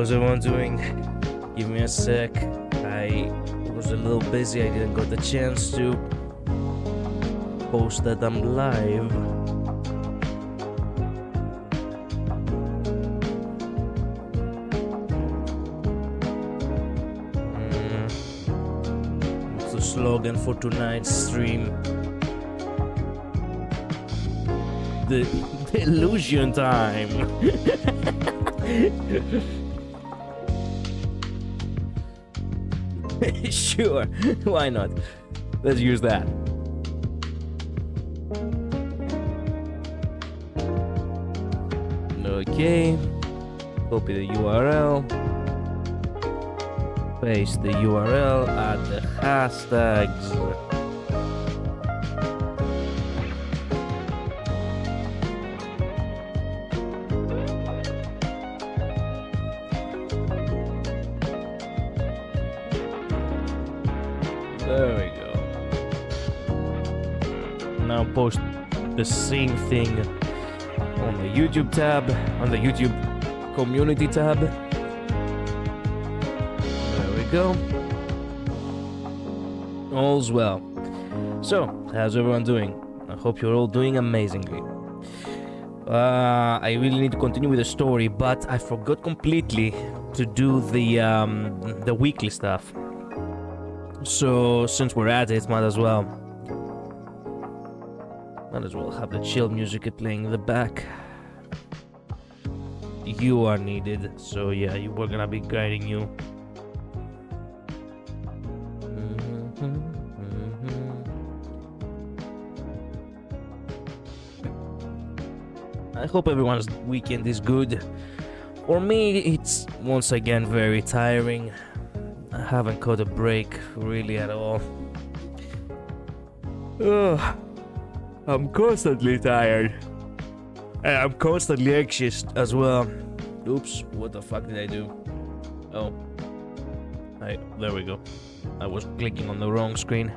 How's everyone doing? Give me a sec. I was a little busy. I didn't got the chance to post that I'm live. What's the slogan for tonight's stream? The illusion time. Sure, why not? Let's use that. Okay, copy the URL, paste the URL, add the hashtags. There we go. Now post the same thing on the YouTube tab, on the YouTube community tab. There we go. All's well. So, how's everyone doing? I hope you're all doing amazingly. I really need to continue with the story, but I forgot completely to do the weekly stuff. So, since we're at it, might as well have the chill music playing in the back. You are needed, so yeah, we're gonna be guiding you. I hope everyone's weekend is good. For me, it's once again very tiring. I haven't caught a break really at all. I'm constantly tired. And I'm constantly anxious as well. Oops, what the fuck did I do? Oh. There we go. I was clicking on the wrong screen.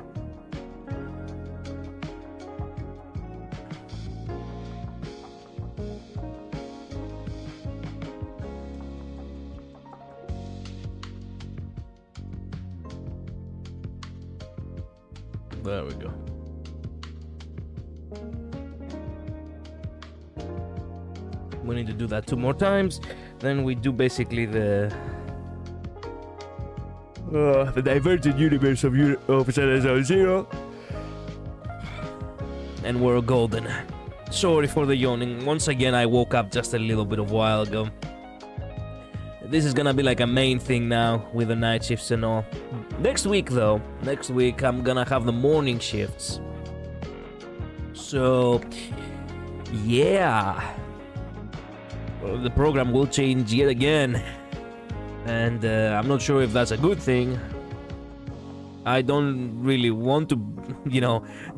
There we go. We need to do that 2 more times. Then we do basically the divergent universe of Zenless 0. And we're golden. Sorry for the yawning. Once again, I woke up just a little bit of a while ago. This is gonna be like a main thing now with the night shifts and all. Next week though, I'm gonna have the morning shifts. So, yeah. Well, the program will change yet again. And I'm not sure if that's a good thing. I don't really want to,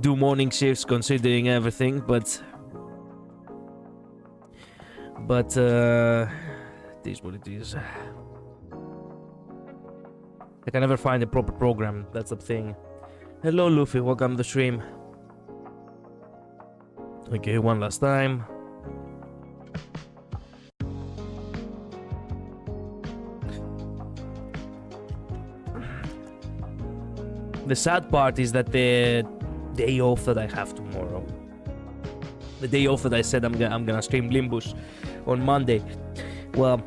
do morning shifts considering everything, but it is what it is. I can never find a proper program, that's the thing. Hello Luffy, welcome to the stream. Okay, one last time. The sad part is that the day off that I have tomorrow, the day off that I said I'm gonna stream Limbus on Monday, well,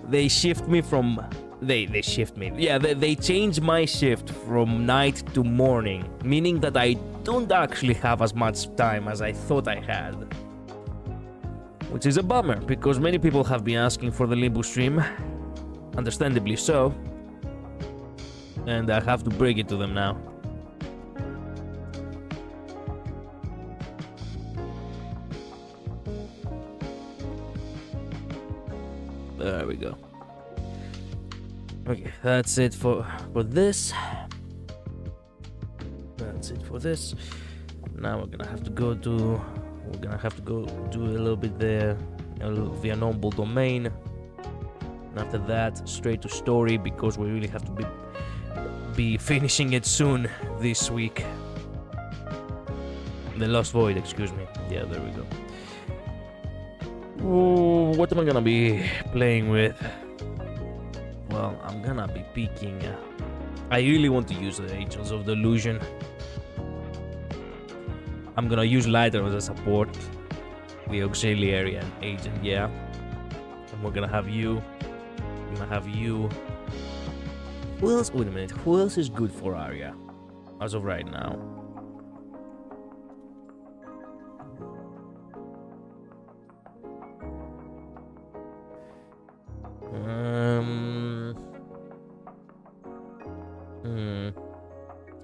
they shift me from... They shift me. Yeah, they change my shift from night to morning, meaning that I don't actually have as much time as I thought I had. Which is a bummer, because many people have been asking for the Limbo stream, understandably so, and I have to break it to them now. There we go. Okay, that's it for this. That's it for this. Now we're gonna have to go do a little bit there, the unknowable domain. And after that, straight to story, because we really have to be finishing it soon this week. The Lost Void, excuse me. Yeah, there we go. Oh, what am I gonna be playing with? Well, I'm gonna be picking. I really want to use the Agents of Delusion. I'm gonna use Lighter as a support, the auxiliary and agent, yeah. And we're gonna have you. We're gonna have you. Who else? Wait a minute. Who else is good for Aria as of right now?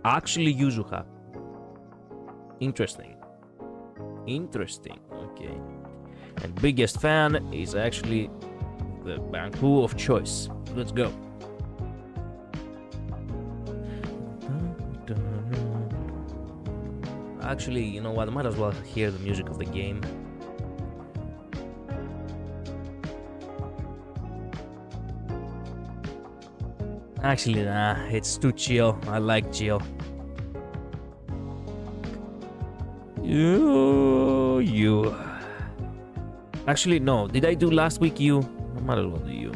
Actually, Yuzuha. Interesting. Interesting. Okay. And biggest fan is actually the Banku of choice. Let's go. Actually, you know what? I might as well hear the music of the game. Actually, nah, it's too chill. I like chill. You. Actually, no. Did I do last week you? I might as well do you.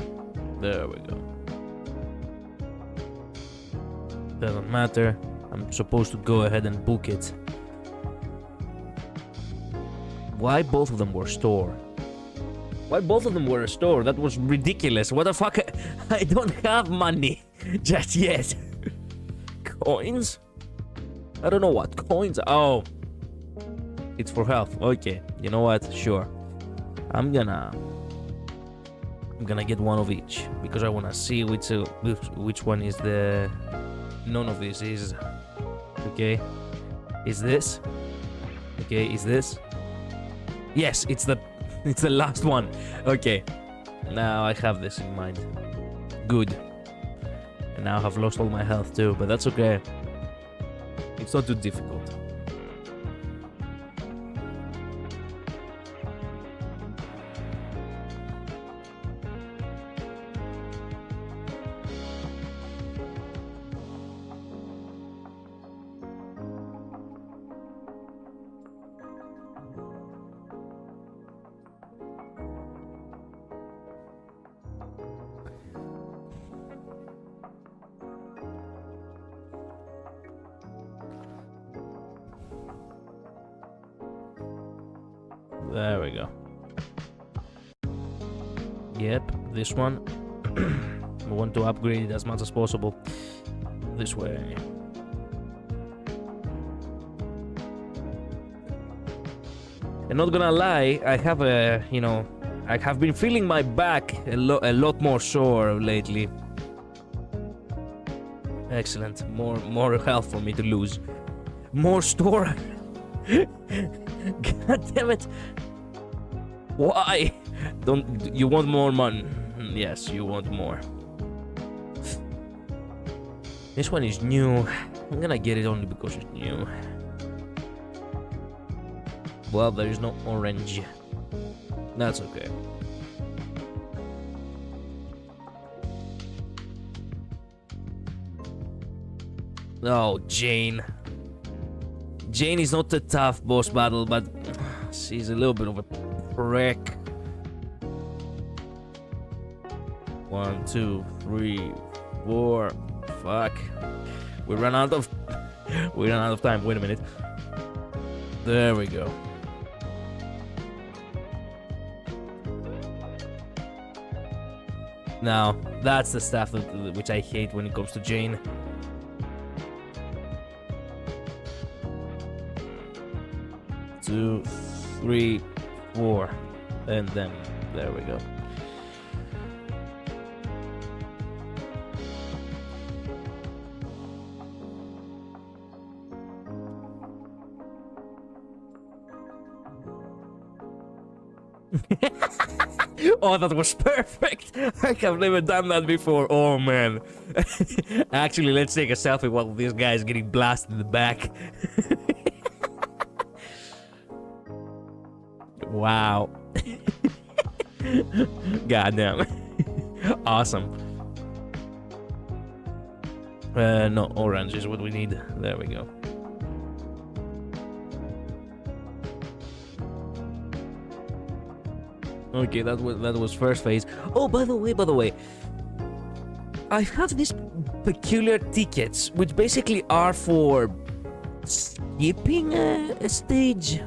There we go. Doesn't matter. I'm supposed to go ahead and book it. Why both of them were store? Why both of them were a store? That was ridiculous. What the fuck? I don't have money just yet. Coins? I don't know what coins. Oh, it's for health. Okay, you know what? Sure. I'm gonna get one of each because I wanna see which one is the. None of this is. Okay. Is this? Okay. Is this? Yes, it's the last one. Okay. Now I have this in mind. Good. And now I've lost all my health too, but that's okay. It's not too difficult. There we go. Yep, this one. We want to upgrade it as much as possible. This way. And not gonna lie, I have I have been feeling my back a lot more sore lately. Excellent. More health for me to lose. More store. God damn it. Why? Don't you want more money? Yes, you want more. This one is new. I'm gonna get it only because it's new. Well, there is no orange. That's okay. Oh, Jane. Jane is not a tough boss battle, but she's a little bit of a prick. 1, 2, 3, 4. Fuck. We ran out of time. Wait a minute. There we go. Now, that's the stuff which I hate when it comes to Jane. Two, 3, 4, and then there we go. Oh, that was perfect! I have never done that before. Oh man. Actually, let's take a selfie while this guy is getting blasted in the back. Wow. Goddamn. Awesome. No, orange is what we need. There we go. Okay, that was first phase. Oh, by the way, I have these peculiar tickets, which basically are for skipping a stage.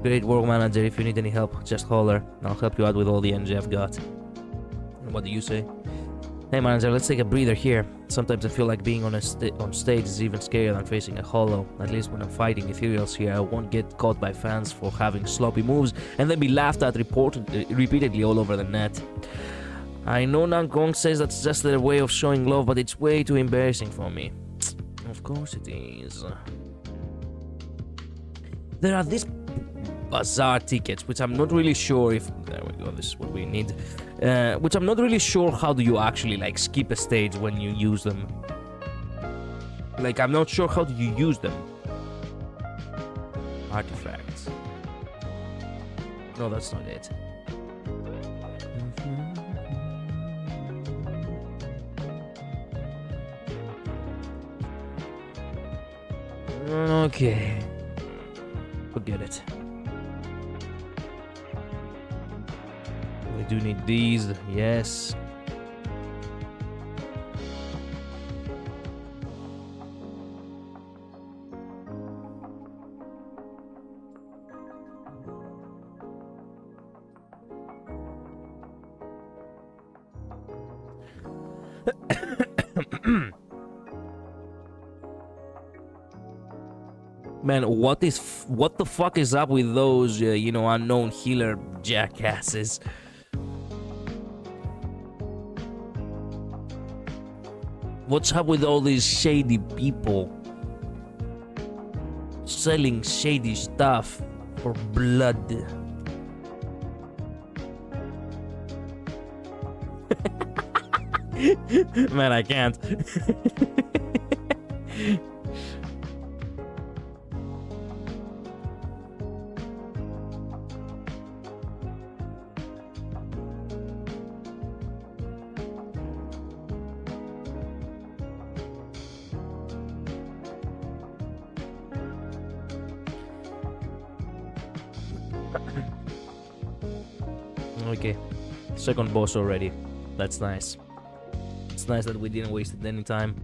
Great work, manager. If you need any help, just holler. I'll help you out with all the energy I've got. What do you say? Hey, manager, let's take a breather here. Sometimes I feel like being on stage is even scarier than facing a hollow. At least when I'm fighting ethereals here, I won't get caught by fans for having sloppy moves and then be laughed at repeatedly all over the net. I know Nangong says that's just their way of showing love, but it's way too embarrassing for me. Of course it is. There are these bazaar tickets, which I'm not really sure if... There we go, this is what we need. Which I'm not really sure how do you actually, like, skip a stage when you use them. Like, I'm not sure how do you use them. Artifacts. No, that's not it. Okay. Forget it. We do need these, yes. Man, what the fuck is up with those, unknown healer jackasses? What's up with all these shady people selling shady stuff for blood? Man, I can't. Okay, second boss already. That's nice. It's nice that we didn't waste any time.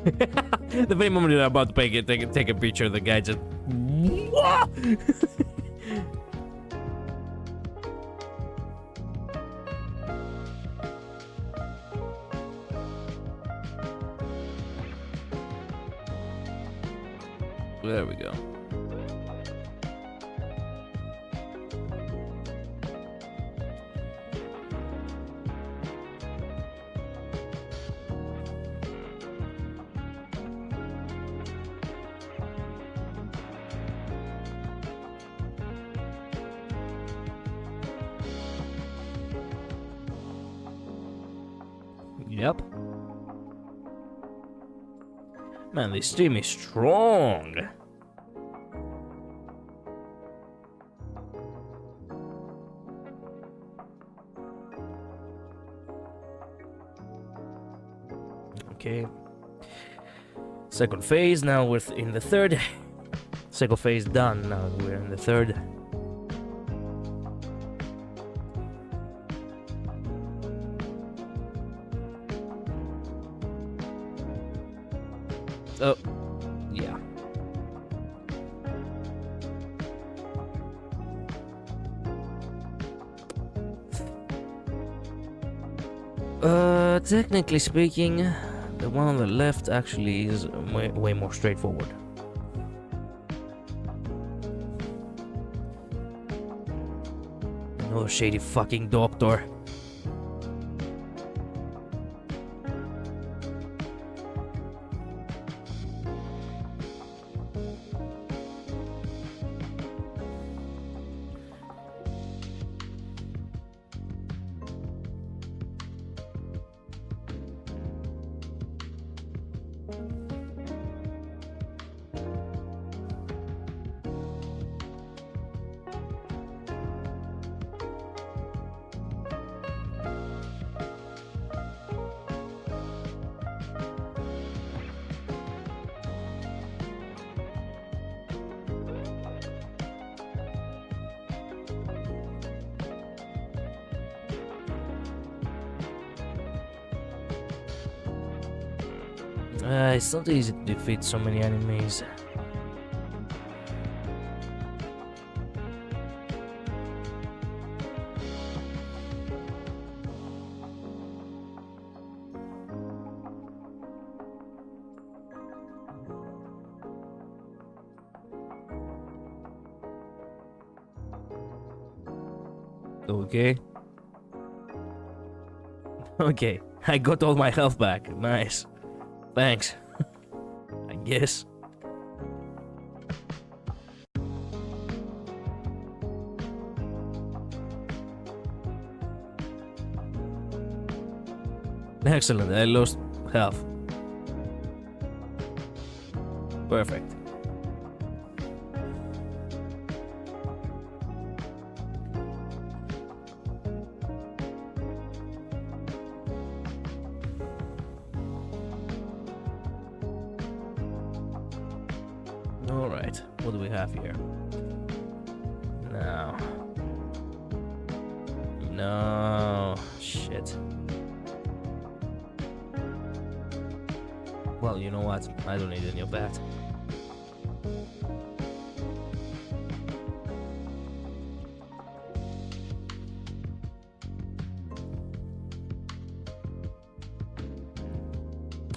The very moment you're about to take a picture, the guy just... There we go. Yep. Man, this stream is strong. Okay. Second phase, now we're in the third. Second phase done, now we're in the third. Oh, yeah. Technically speaking, the one on the left actually is way more straightforward. Another shady fucking doctor. It's not easy to defeat so many enemies. Okay. Okay, I got all my health back. Nice. Thanks. I guess. Excellent, I lost health. Perfect. Alright, what do we have here? No. No. Shit. Well, you know what? I don't need any of that.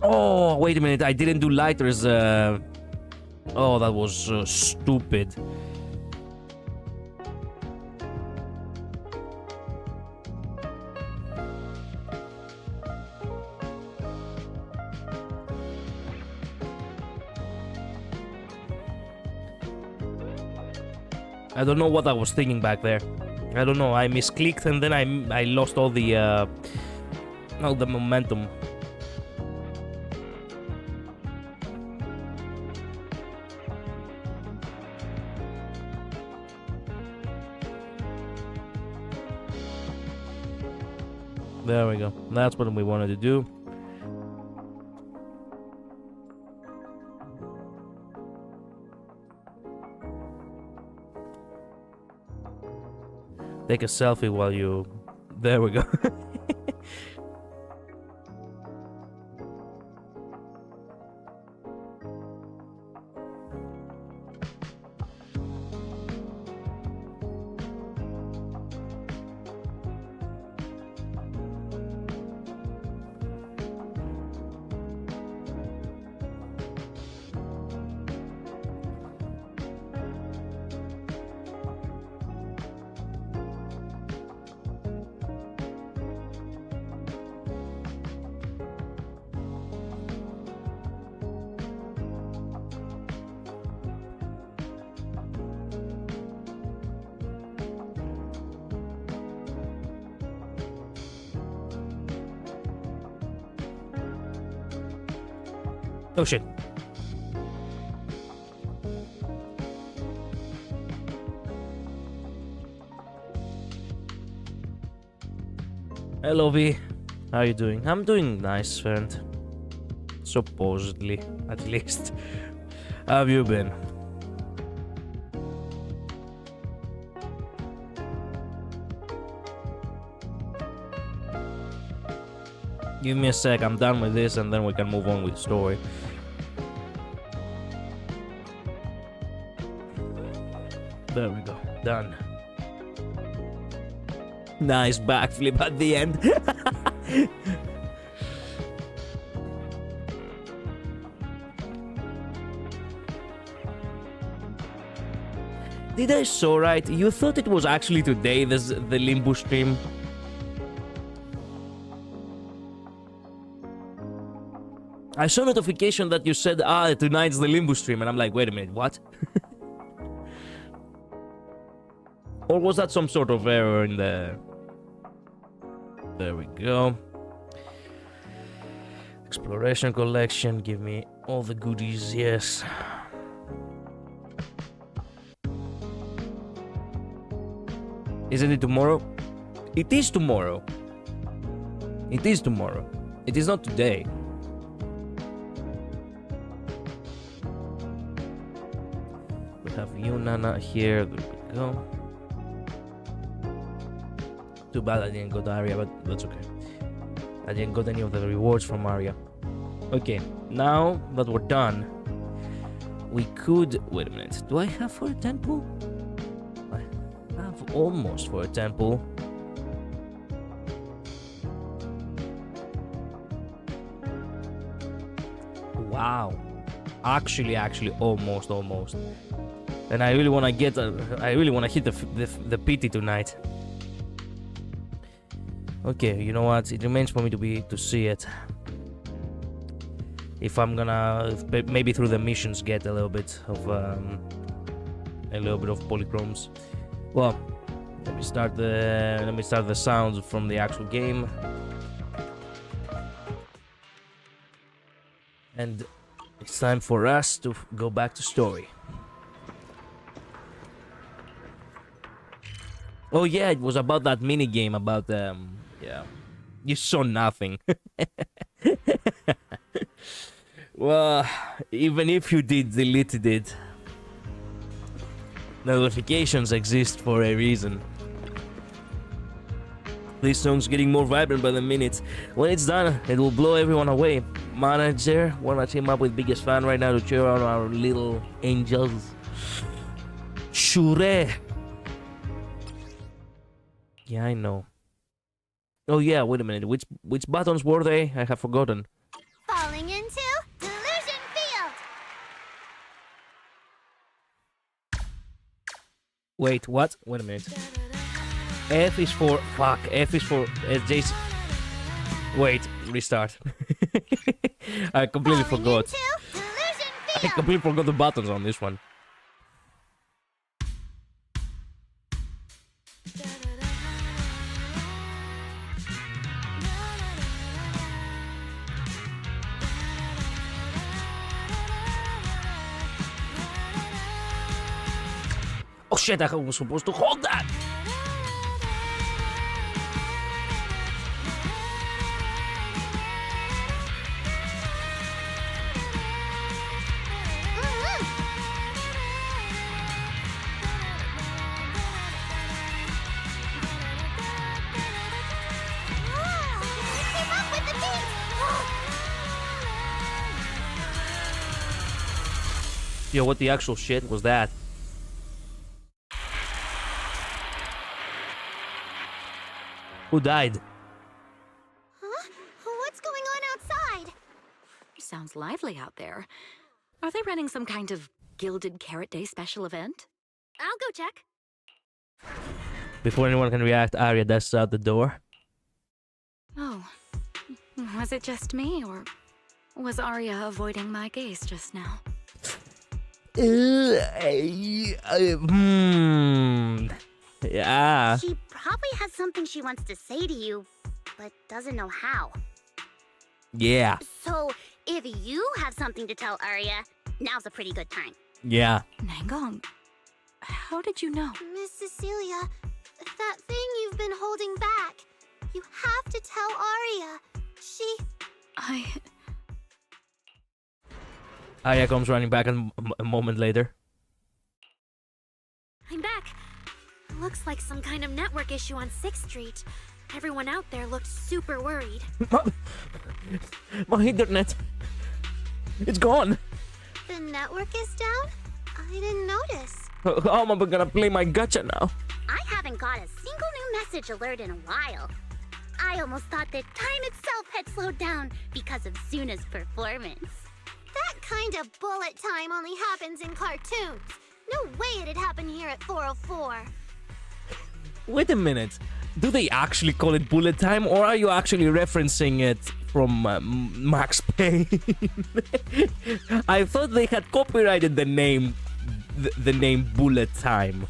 Oh, wait a minute. I didn't do lighters. Oh, that was stupid. I don't know what I was thinking back there. I don't know. I misclicked and then I lost all the momentum. There we go. That's what we wanted to do. Take a selfie while you... There we go. Oh shit. Hello V, how are you doing? I'm doing nice, friend. Supposedly, at least. How have you been? Give me a sec, I'm done with this and then we can move on with the story. There we go, done. Nice backflip at the end. Did I saw right? You thought it was actually today, the Limbo stream? I saw notification that you said, tonight's the Limbo stream, and I'm like, wait a minute, what? Or was that some sort of error in the... There we go. Exploration collection, give me all the goodies, yes. Isn't it tomorrow? It is tomorrow. It is tomorrow. It is not today. We have you, Nana, here. There we go. Too bad I didn't go to Aria, but that's okay. I didn't got any of the rewards from Aria. Okay. Now that we're done, we could... Wait a minute. Do I have for a temple? I have almost for a temple. Wow. Actually, almost. And I really want to get... I really want to hit the PT tonight. Okay, you know what? It remains for me to see it. If I'm gonna maybe through the missions get a little bit of polychromes. Well, let me start the sounds from the actual game. And it's time for us to go back to story. Oh yeah, it was about that mini game about yeah. You saw nothing. Well, even if you deleted it, notifications exist for a reason. This song's getting more vibrant by the minute. When it's done, it will blow everyone away. Manager, wanna team up with biggest fan right now to cheer on our little angels? Shure. Yeah, I know. Oh yeah, wait a minute. Which buttons were they? I have forgotten. Falling into Delusion Field. Wait, what? Wait a minute. F is for... Fuck. F is for... Jason. Wait, restart. I completely forgot. I completely forgot the buttons on this one. Oh shit, I was supposed to hold that! Yo, what the actual shit was that? Who died? Huh? What's going on outside? Sounds lively out there. Are they running some kind of Gilded Carrot Day special event? I'll go check. Before anyone can react, Aria dashes out the door. Oh. Was it just me, or was Aria avoiding my gaze just now? Yeah. She probably has something she wants to say to you, but doesn't know how. Yeah. So, if you have something to tell Aria, now's a pretty good time. Yeah. Nangong, how did you know? Miss Cecilia, that thing you've been holding back, you have to tell Aria. Aria comes running back a moment later. I'm back. Looks like some kind of network issue on 6th Street. Everyone out there looked super worried. My internet. It's gone. The network is down? I didn't notice. How am I gonna play my gacha now? I haven't got a single new message alert in a while. I almost thought that time itself had slowed down because of Zuna's performance. That kind of bullet time only happens in cartoons. No way it'd happen here at 404. Wait a minute. Do they actually call it bullet time, or are you actually referencing it from Max Payne? I thought they had copyrighted the name bullet time.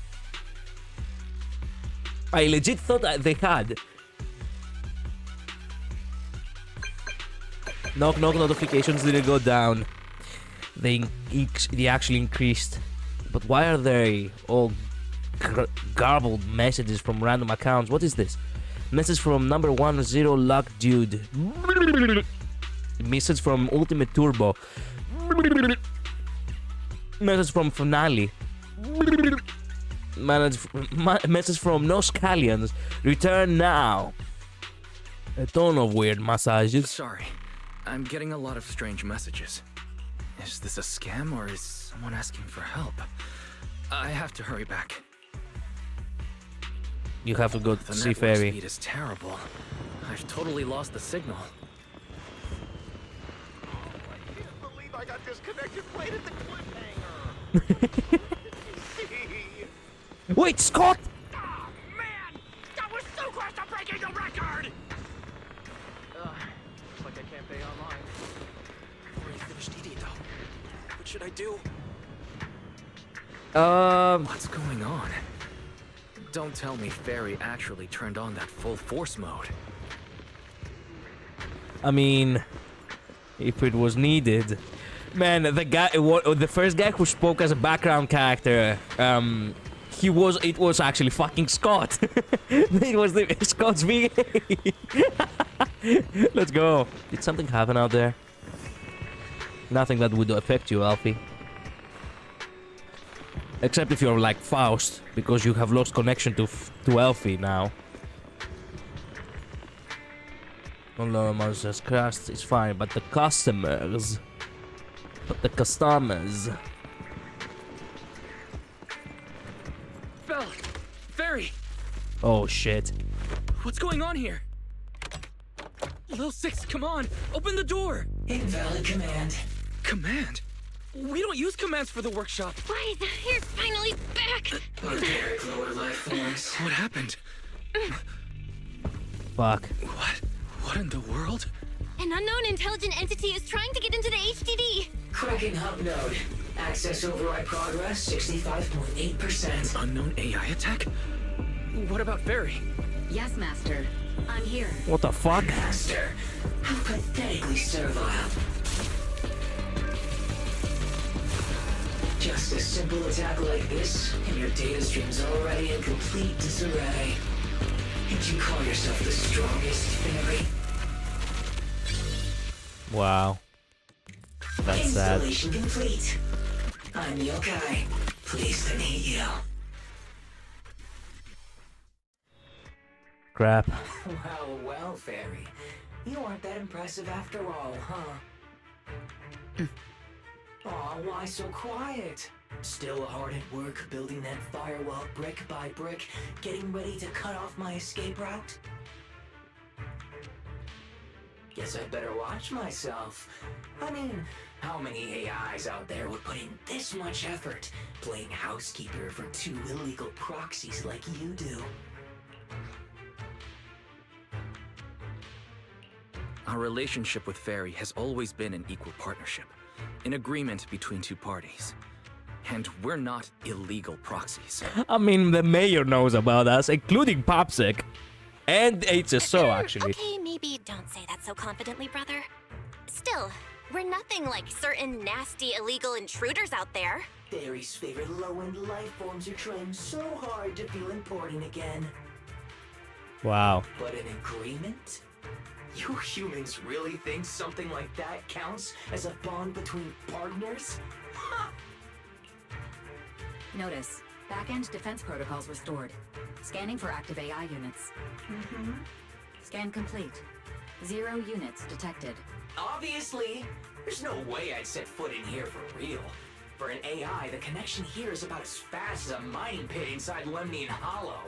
I legit thought that they had. Knock notifications didn't go down. They actually increased. But why are they all garbled messages from random accounts? What is this? Message from number 10 Luck Dude. Message from Ultimate Turbo. Message from Finale. Message from No Scallions. Return now. A ton of weird massages. Sorry, I'm getting a lot of strange messages. Is this a scam or is someone asking for help? I have to hurry back. You have to go The see network Fairy. speed is terrible. I've totally lost the signal. I can't believe I got disconnected right at the cliffhanger. Wait, Scott! Oh, man! That was so close to breaking the record! Looks like I can't pay online. I've already finished eating, though. What should I do? What's going on? Don't tell me Fairy actually turned on that full force mode. I mean, if it was needed. Man, the first guy who spoke as a background character, it was actually fucking Scott. It was Scott's VA. Let's go. Did something happen out there? Nothing that would affect you, Alfie. Except if you're like Faust, because you have lost connection to Alfie now. Although monsters crashed, it's fine, but the customers... Belle! Fairy! Oh shit. What's going on here? Lil Six, come on! Open the door! Invalid command. Command? We don't use commands for the workshop. Why, you're finally back! Barbaric lower life forms. What happened? Fuck. What in the world? An unknown intelligent entity is trying to get into the HDD. Cracking hub node. Access override progress 65.8%. Unknown AI attack? What about Fairy? Yes, Master. I'm here. What the fuck? Master. How pathetically servile. Just a simple attack like this, and your data stream's already in complete disarray. And you call yourself the strongest Fairy? Wow. That's sad. Installation complete. I'm Yokai. Pleased to meet you. Crap. Well, Fairy. You aren't that impressive after all, huh? Aw, why so quiet? Still hard at work building that firewall brick by brick, getting ready to cut off my escape route? Guess I'd better watch myself. I mean, how many AIs out there would put in this much effort playing housekeeper for two illegal proxies like you do? Our relationship with Fairy has always been an equal partnership, an agreement between two parties. And we're not illegal proxies. I mean, the mayor knows about us, including Popsic. And HSO, actually. Okay, maybe don't say that so confidently, brother. Still, we're nothing like certain nasty illegal intruders out there. Fairy's favorite low-end life forms are trying so hard to feel important again. Wow. But an agreement? You humans really think something like that counts as a bond between partners? Notice, back-end defense protocols restored. Scanning for active AI units. Scan complete. 0 units detected. Obviously! There's no way I'd set foot in here for real. For an AI, the connection here is about as fast as a mining pit inside Lemnian Hollow.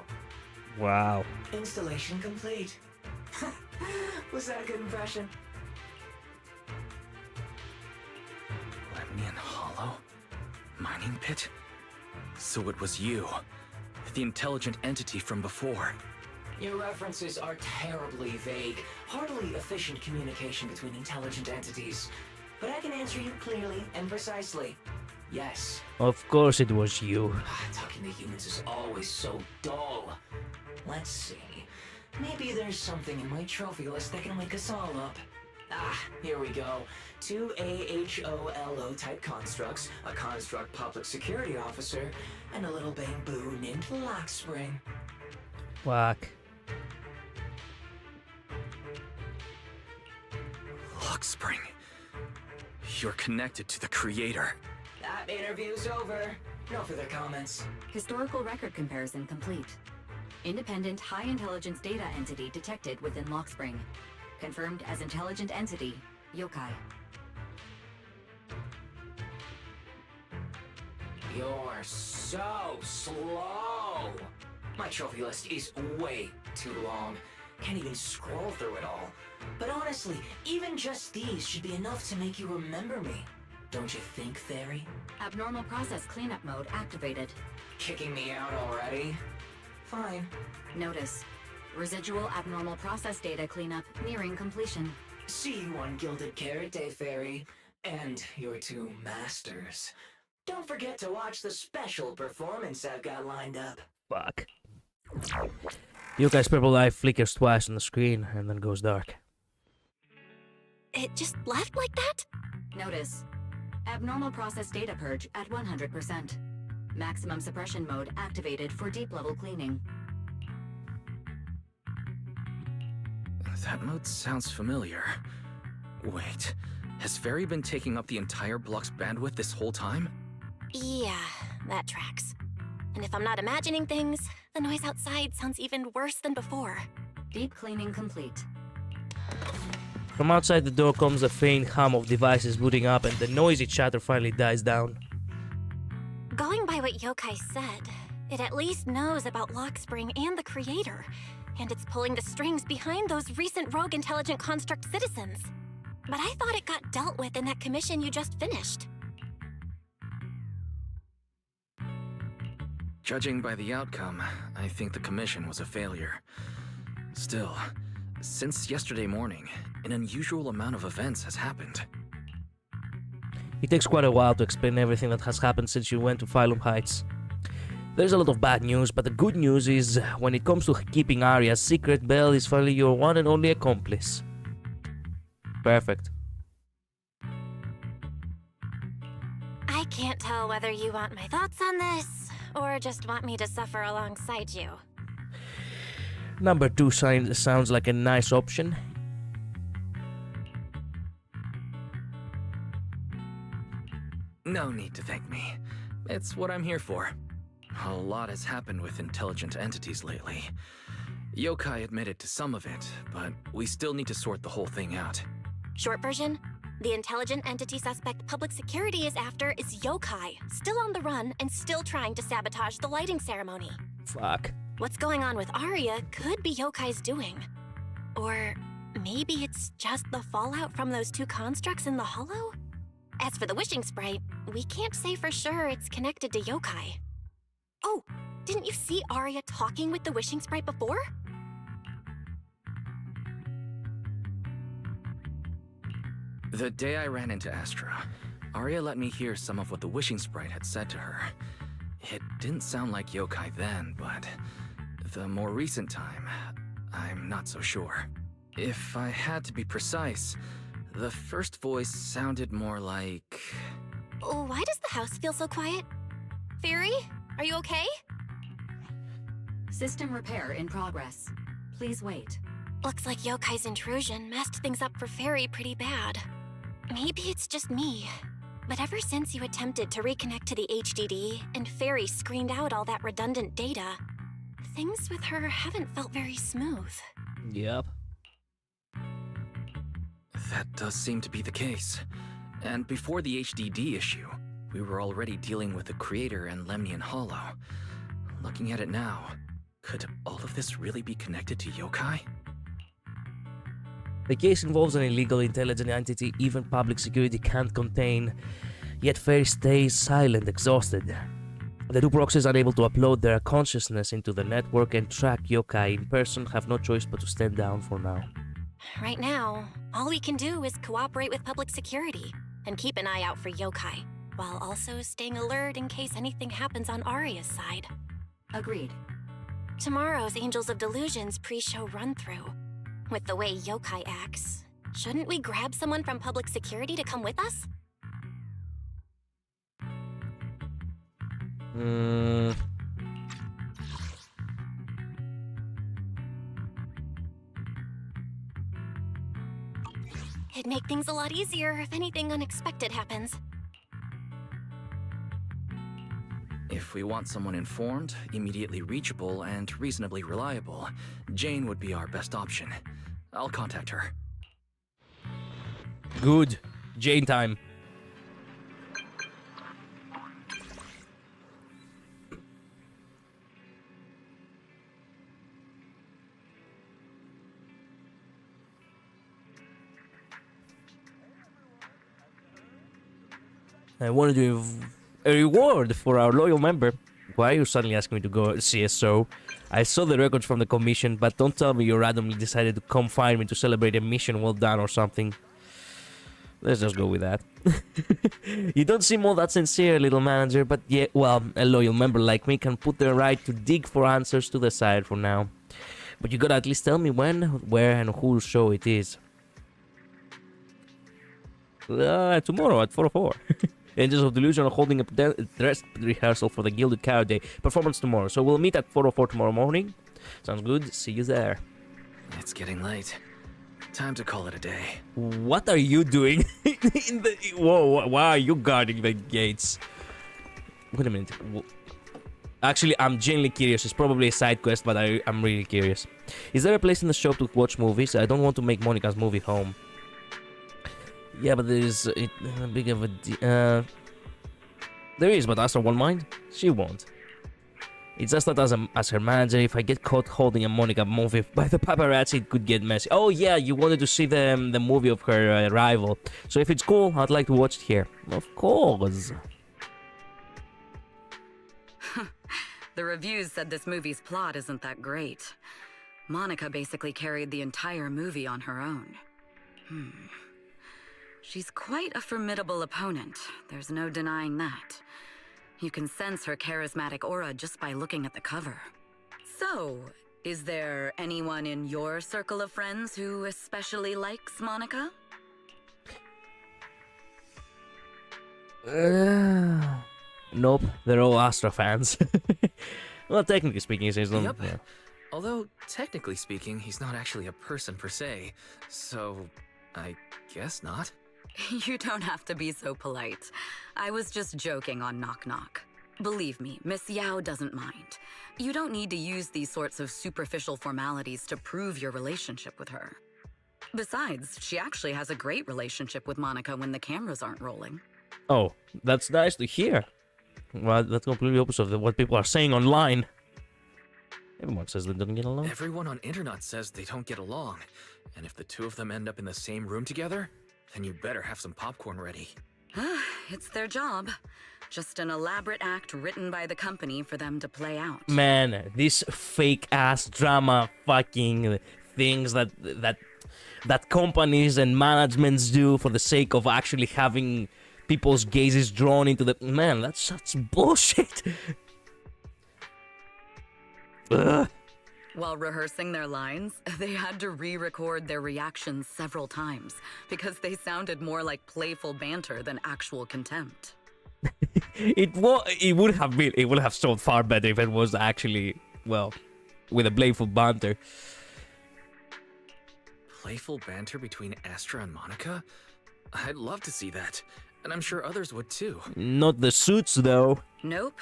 Wow. Installation complete. Was that a good impression? Lemnian Hollow? Mining pit? So it was you, the intelligent entity from before. Your references are terribly vague, hardly efficient communication between intelligent entities. But I can answer you clearly and precisely. Yes. Of course it was you. Talking to humans is always so dull. Let's see. Maybe there's something in my trophy list that can wake us all up. Here we go. 2 AHOLO type constructs, a construct public security officer, and a little bamboo named Lockspring. Fuck. Lockspring. You're connected to the creator. That interview's over. No further comments. Historical record comparison complete. Independent high intelligence data entity detected within Lockspring. Confirmed as intelligent entity, Yokai. You're so slow! My trophy list is way too long. Can't even scroll through it all. But honestly, even just these should be enough to make you remember me. Don't you think, Fairy? Abnormal process cleanup mode activated. Kicking me out already? Fine. Notice. Residual abnormal process data cleanup nearing completion. See you on Gilded Carrot Day, Fairy. And your two masters. Don't forget to watch the special performance I've got lined up. Fuck. Yokai's purple eye flickers twice on the screen and then goes dark. It just left like that? Notice. Abnormal process data purge at 100%. Maximum suppression mode activated for deep level cleaning. That mode sounds familiar. Wait, has Fairy been taking up the entire block's bandwidth this whole time? Yeah, that tracks. And if I'm not imagining things, the noise outside sounds even worse than before. Deep cleaning complete. From outside the door comes a faint hum of devices booting up and the noisy chatter finally dies down. Going by what Yokai said, it at least knows about Lockspring and the Creator, and it's pulling the strings behind those recent rogue intelligent construct citizens. But I thought it got dealt with in that commission you just finished. Judging by the outcome, I think the commission was a failure. Still, since yesterday morning, an unusual amount of events has happened. It takes quite a while to explain everything that has happened since you went to Phylum Heights. There's a lot of bad news, but the good news is, when it comes to keeping Aria's secret, Belle is finally your one and only accomplice. Perfect. I can't tell whether you want my thoughts on this, or just want me to suffer alongside you. Number 2 sounds like a nice option. No need to thank me. It's what I'm here for. A lot has happened with intelligent entities lately. Yokai admitted to some of it, but we still need to sort the whole thing out. Short version? The intelligent entity suspect public security is after is Yokai, still on the run and still trying to sabotage the lighting ceremony. Fuck. What's going on with Aria could be Yokai's doing. Or maybe it's just the fallout from those two constructs in the hollow? As for the wishing sprite, we can't say for sure it's connected to Yokai. Oh, didn't you see Aria talking with the wishing sprite before? The day I ran into Astra, Aria let me hear some of what the wishing sprite had said to her. It didn't sound like Yokai then, but the more recent time, I'm not so sure. If I had to be precise, the first voice sounded more like... Oh, why does the house feel so quiet? Fairy, are you okay? System repair in progress. Please wait. Looks like Yokai's intrusion messed things up for Fairy pretty bad. Maybe it's just me, but ever since you attempted to reconnect to the HDD and Fairy screened out all that redundant data, things with her haven't felt very smooth. Yep. That does seem to be the case. And before the HDD issue, we were already dealing with the Creator and Lemnian Hollow. Looking at it now, could all of this really be connected to Yokai? The case involves an illegal intelligent entity even public security can't contain, yet Fairy stays silent, exhausted. The two proxies unable to upload their consciousness into the network and track Yokai in person have no choice but to stand down for now. Right now, all we can do is cooperate with public security and keep an eye out for Yokai, while also staying alert in case anything happens on Aria's side. Agreed. Tomorrow's Angels of Delusions pre-show run-through. With the way Yokai acts, shouldn't we grab someone from public security to come with us? It'd make things a lot easier if anything unexpected happens. If we want someone informed, immediately reachable, and reasonably reliable, Jane would be our best option. I'll contact her. Good. Jane time. I wanted to give a reward for our loyal member. Why are you suddenly asking me to go CSO? I saw the records from the commission, but don't tell me you randomly decided to come find me to celebrate a mission well done or something. Let's just go with that. You don't seem all that sincere, little manager, but yeah, well, a loyal member like me can put their right to dig for answers to the side for now. But you gotta at least tell me when, where, and whose show it is. Tomorrow at 4:04. Angels of Delusion are holding a dress rehearsal for the Gilded Cow Day performance tomorrow, so we'll meet at 4:04 tomorrow morning. Sounds good. See you there. It's getting late. Time to call it a day. What are you doing in the... Whoa, why are you guarding the gates? Wait a minute. Actually, I'm genuinely curious. It's probably a side quest, but I'm really curious. Is there a place in the shop to watch movies? I don't want to make Monica's movie home. Yeah, but there is a big of a... there is, but Astra won't mind. She won't. It's just that as her manager, if I get caught holding a Monica movie by the paparazzi, it could get messy. Oh yeah, you wanted to see the movie of her rival. So if it's cool, I'd like to watch it here. Of course. The reviews said this movie's plot isn't that great. Monica basically carried the entire movie on her own. She's quite a formidable opponent. There's no denying that. You can sense her charismatic aura just by looking at the cover. So, is there anyone in your circle of friends who especially likes Monica? Nope, they're all Astra fans. Well, technically speaking, he's not. Yep. Yeah. Although, technically speaking, he's not actually a person per se, so I guess not. You don't have to be so polite. I was just joking on Knock Knock. Believe me, Miss Yao doesn't mind. You don't need to use these sorts of superficial formalities to prove your relationship with her. Besides, she actually has a great relationship with Monica when the cameras aren't rolling. Oh, that's nice to hear. Well, that's completely opposite of what people are saying online. Everyone says they don't get along. Everyone on internet says they don't get along, and if the two of them end up in the same room together, then you better have some popcorn ready. It's their job. Just an elaborate act written by the company for them to play out. Man, these fake-ass drama fucking things that companies and managements do for the sake of actually having people's gazes drawn into the... Man, that's such bullshit. Ugh. While rehearsing their lines, they had to re-record their reactions several times because they sounded more like playful banter than actual contempt. It would have sold far better if it was actually, well, with a playful banter. Playful banter between Astra and Monica? I'd love to see that, and I'm sure others would too. Not the suits, though. Nope.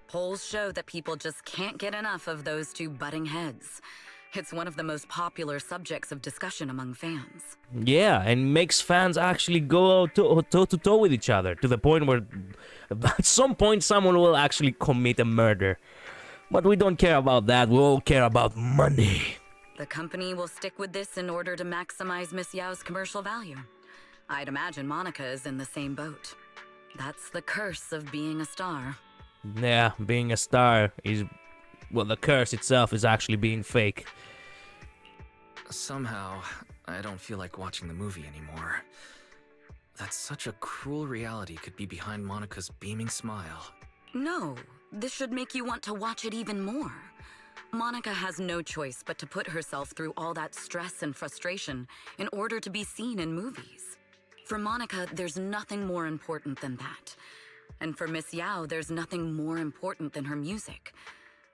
Polls show that people just can't get enough of those two butting heads. It's one of the most popular subjects of discussion among fans. Yeah, and makes fans actually go toe to toe with each other, to the point where at some point someone will actually commit a murder. But we don't care about that, we all care about money. The company will stick with this in order to maximize Miss Yao's commercial value. I'd imagine Monica is in the same boat. That's the curse of being a star. Yeah, being a star is... Well, the curse itself is actually being fake. Somehow, I don't feel like watching the movie anymore. That such a cruel reality could be behind Monica's beaming smile. No, this should make you want to watch it even more. Monica has no choice but to put herself through all that stress and frustration in order to be seen in movies. For Monica, there's nothing more important than that. And for Miss Yao, there's nothing more important than her music.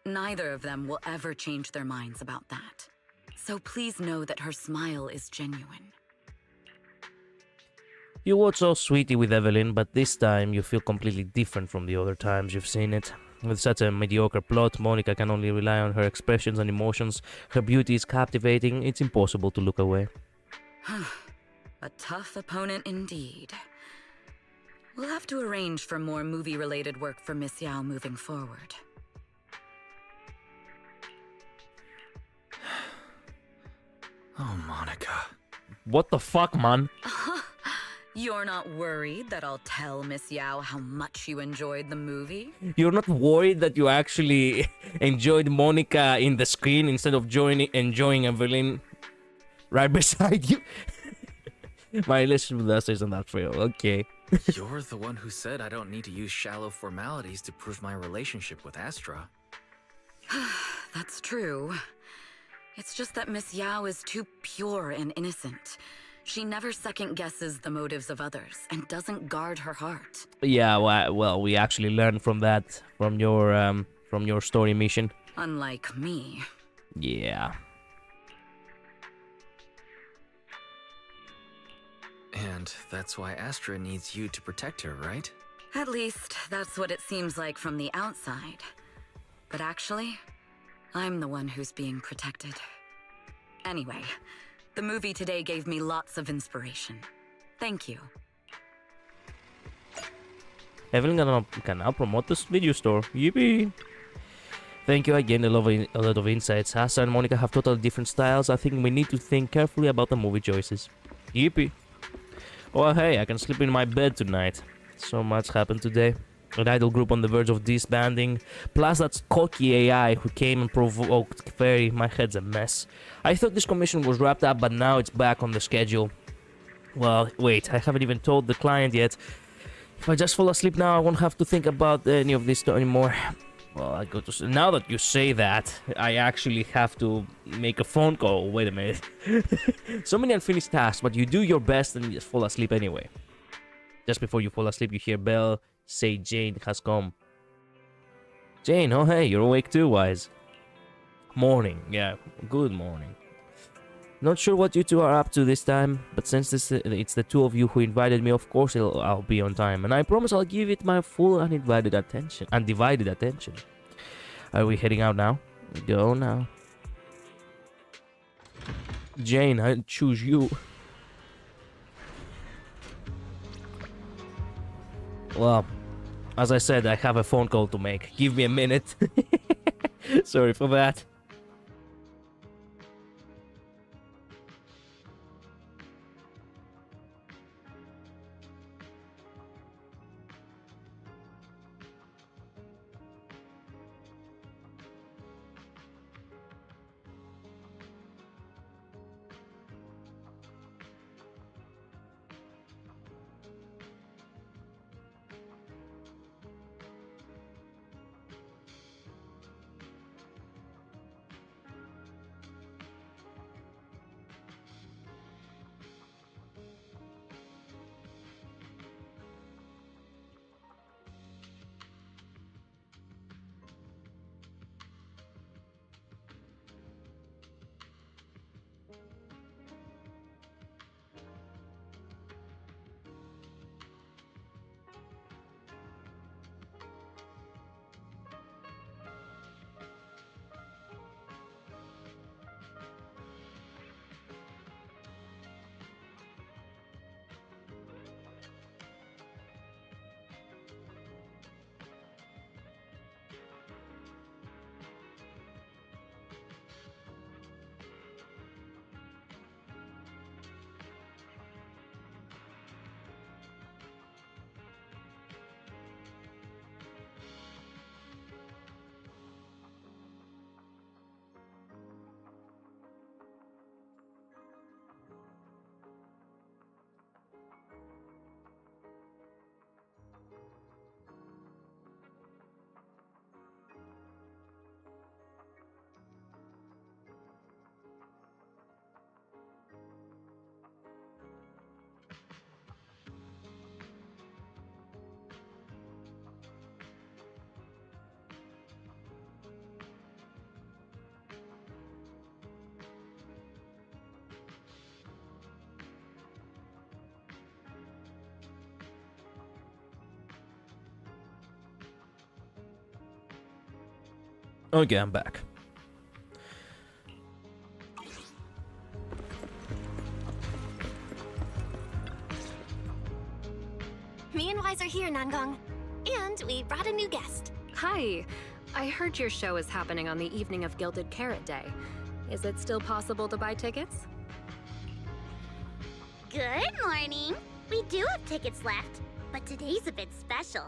Neither of them will ever change their minds about that. So please know that her smile is genuine. You watch so Sweetie with Evelyn, but this time you feel completely different from the other times you've seen it. With such a mediocre plot, Monica can only rely on her expressions and emotions. Her beauty is captivating, it's impossible to look away. A tough opponent indeed. We'll have to arrange for more movie-related work for Miss Yao moving forward. Oh, Monica. What the fuck, man? You're not worried that I'll tell Miss Yao how much you enjoyed the movie? You're not worried that you actually enjoyed Monica in the screen instead of enjoying Evelyn right beside you? My relationship with us isn't that real. Okay. You're the one who said I don't need to use shallow formalities to prove my relationship with Astra. That's true. It's just that Miss Yao is too pure and innocent. She never second-guesses the motives of others and doesn't guard her heart. Yeah, well, we actually learned from that, from your story mission. Unlike me. Yeah. And that's why Astra needs you to protect her, right? At least, that's what it seems like from the outside. But actually, I'm the one who's being protected. Anyway, the movie today gave me lots of inspiration. Thank you. Evelyn can now promote this video store. Yippee! Thank you again, a lot of insights. Asa and Monica have totally different styles. I think we need to think carefully about the movie choices. Yippee! Oh hey, I can sleep in my bed tonight. So much happened today. An idol group on the verge of disbanding. Plus that cocky AI who came and provoked Fairy. My head's a mess. I thought this commission was wrapped up, but now it's back on the schedule. Well, wait, I haven't even told the client yet. If I just fall asleep now, I won't have to think about any of this anymore. Well, I go to sleep. Now that you say that, I actually have to make a phone call. Wait a minute. So many unfinished tasks, but you do your best and you just fall asleep anyway. Just before you fall asleep, you hear Belle say Jane has come. Jane, oh hey, you're awake too, Wise. Morning, yeah, good morning. Not sure what you two are up to this time, but since it's the two of you who invited me, of course I'll be on time. And I promise I'll give it my full undivided attention. Are we heading out now? Go now. Jane, I choose you. Well, as I said, I have a phone call to make. Give me a minute. Sorry for that. Okay, I'm back. Me and Wise are here, Nangong. And we brought a new guest. Hi. I heard your show is happening on the evening of Gilded Carrot Day. Is it still possible to buy tickets? Good morning. We do have tickets left, but today's a bit special.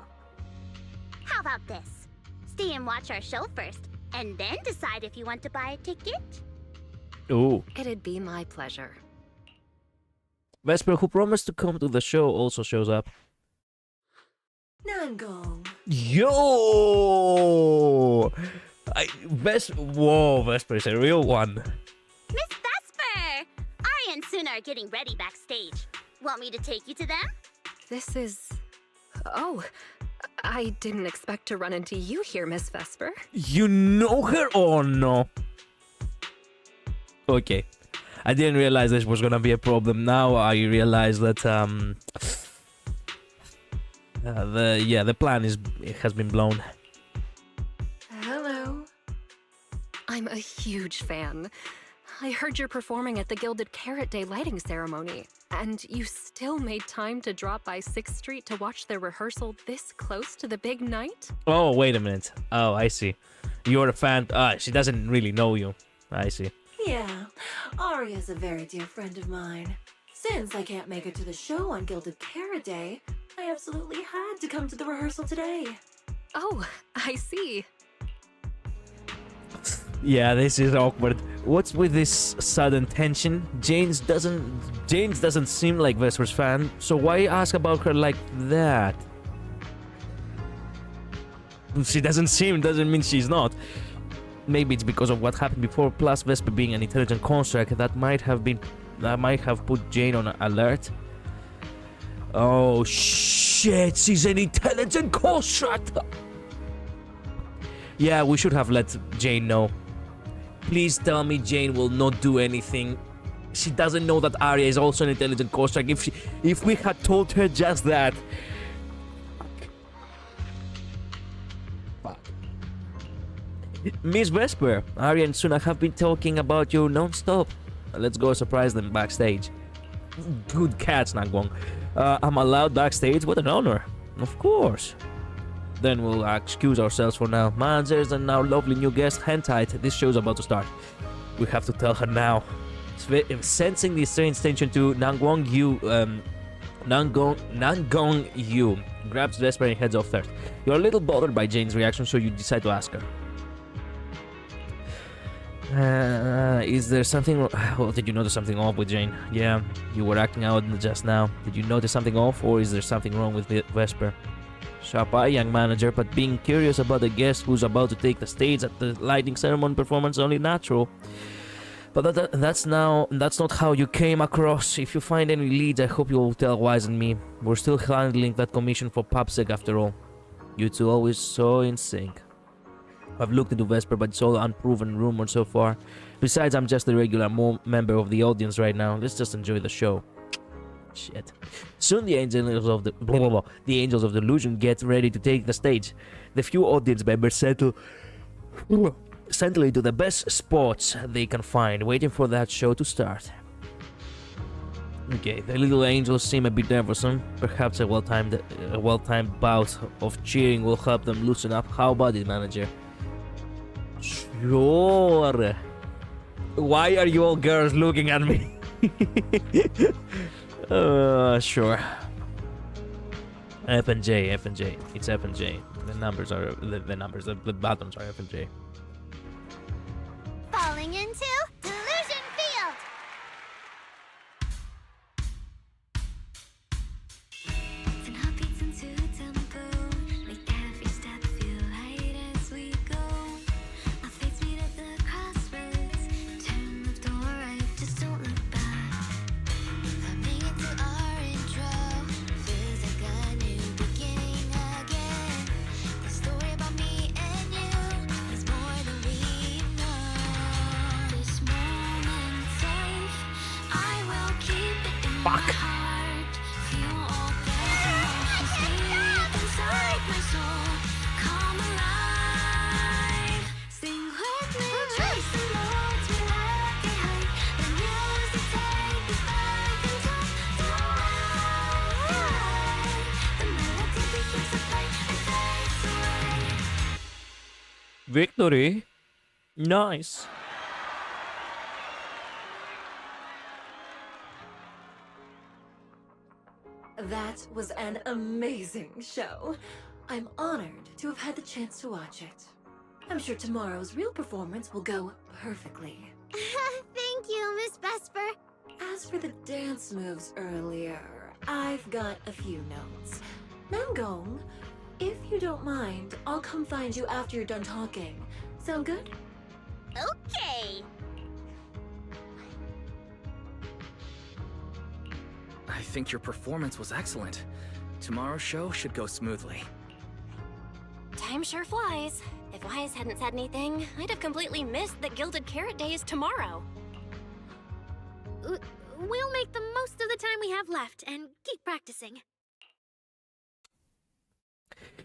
How about this? Stay and watch our show first, and then decide if you want to buy a ticket. Ooh. It'd be my pleasure. Vesper, who promised to come to the show, also shows up. Nangong. Yo! Whoa, Vesper is a real one. Miss Vesper! Aria and Suna are getting ready backstage. Want me to take you to them? This is... Oh, I didn't expect to run into you here, Miss Vesper. You know her or no? Okay. I didn't realize this was gonna be a problem. Now I realize that the plan has been blown. Hello. I'm a huge fan. I heard you're performing at the Gilded Carrot Day lighting ceremony, and you still made time to drop by 6th Street to watch their rehearsal this close to the big night? Oh, wait a minute. Oh, I see. You're a fan. She doesn't really know you. I see. Yeah, Aria's a very dear friend of mine. Since I can't make it to the show on Gilded Carrot Day, I absolutely had to come to the rehearsal today. Oh, I see. Yeah, this is awkward. What's with this sudden tension? James doesn't seem like Vesper's fan, so why ask about her like that? She doesn't seem doesn't mean she's not. Maybe it's because of what happened before, plus Vesper being an intelligent construct that might have put Jane on alert. Oh shit, she's an intelligent construct! Yeah, we should have let Jane know. Please tell me Jane will not do anything. She doesn't know that Aria is also an intelligent construct. If we had told her just that. Fuck. Miss Vesper, Aria and Suna have been talking about you non-stop. Let's go surprise them backstage. Good catch, Nangwong. I'm allowed backstage? What an honor. Of course. Then we'll excuse ourselves for now. Managers and our lovely new guest, Hentai. This show's about to start. We have to tell her now. Sensing the strange tension to Nangong Yu grabs Vesper and heads off first. You're a little bothered by Jane's reaction, so you decide to ask her. Is there something... Well, did you notice something off with Jane? Yeah, you were acting out just now. Did you notice something off, or is there something wrong with Vesper? Sharp eye, young manager, but being curious about a guest who's about to take the stage at the lighting ceremony performance is only natural. But that's not how you came across. If you find any leads, I hope you'll tell Wise and me. We're still handling that commission for PubSec after all. You two always so in sync. I've looked into Vesper, but it's all unproven rumors so far. Besides, I'm just a regular member of the audience right now. Let's just enjoy the show. Shit. Soon the angels of the illusion get ready to take the stage. The few audience members settle into the best spots they can find, waiting for that show to start. Okay, the little angels seem a bit nervous. Perhaps a well-timed bout of cheering will help them loosen up. How about it, manager? Sure. Why are you all girls looking at me? Sure. F and J. It's F and J. The buttons are F and J. Falling into Delusion Field! Fuck. Victory. Nice. That was an amazing show. I'm honored to have had the chance to watch it. I'm sure tomorrow's real performance will go perfectly. Thank you, Miss Vesper. As for the dance moves earlier, I've got a few notes. Nangong, if you don't mind, I'll come find you after you're done talking. Sound good? Okay. I think your performance was excellent. Tomorrow's show should go smoothly. Time sure flies. If Wise hadn't said anything, I'd have completely missed that Gilded Carrot Day is tomorrow. We'll make the most of the time we have left and keep practicing.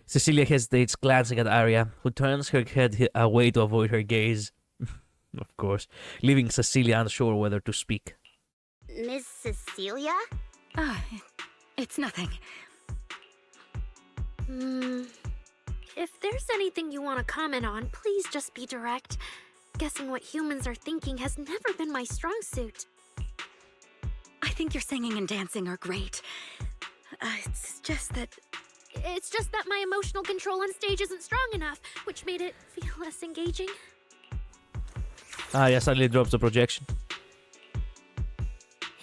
Cecilia hesitates, glancing at Aria, who turns her head away to avoid her gaze. Of course, leaving Cecilia unsure whether to speak. Miss Cecilia? Ah, it's nothing. If there's anything you want to comment on, please just be direct. Guessing what humans are thinking has never been my strong suit. I think your singing and dancing are great. It's just that my emotional control on stage isn't strong enough, which made it feel less engaging. Aria suddenly drops the projection.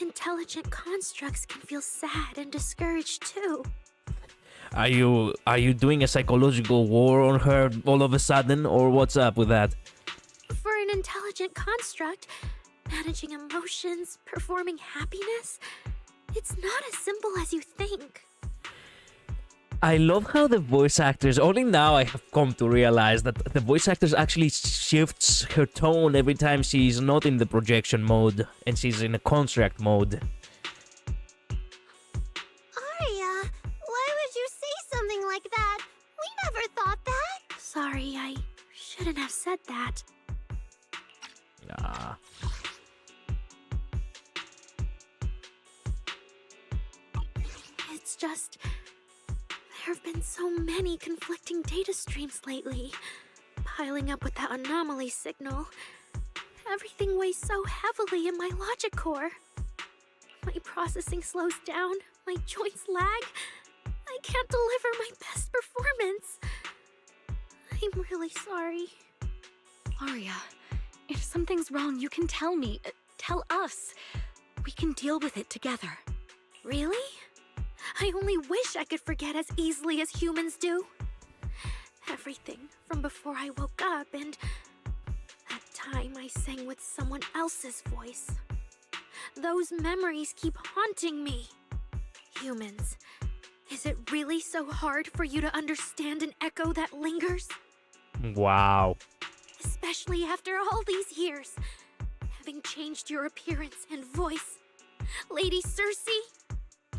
Intelligent constructs can feel sad and discouraged too. Are you doing a psychological war on her all of a sudden, or what's up with that? For an intelligent construct, managing emotions, performing happiness, it's not as simple as you think. I love how the voice actors, only now I have come to realize that the voice actors actually shifts her tone every time she's not in the projection mode and she's in a construct mode. Aria, why would you say something like that? We never thought that. Sorry, I shouldn't have said that. Ah. It's just... there have been so many conflicting data streams lately, piling up with that anomaly signal. Everything weighs so heavily in my logic core. My processing slows down, my joints lag. I can't deliver my best performance. I'm really sorry. Aria, if something's wrong, you can tell me. Tell us. We can deal with it together. Really? I only wish I could forget as easily as humans do. Everything from before I woke up and that time I sang with someone else's voice. Those memories keep haunting me. Humans, is it really so hard for you to understand an echo that lingers? Wow. Especially after all these years, having changed your appearance and voice. Lady Cersei?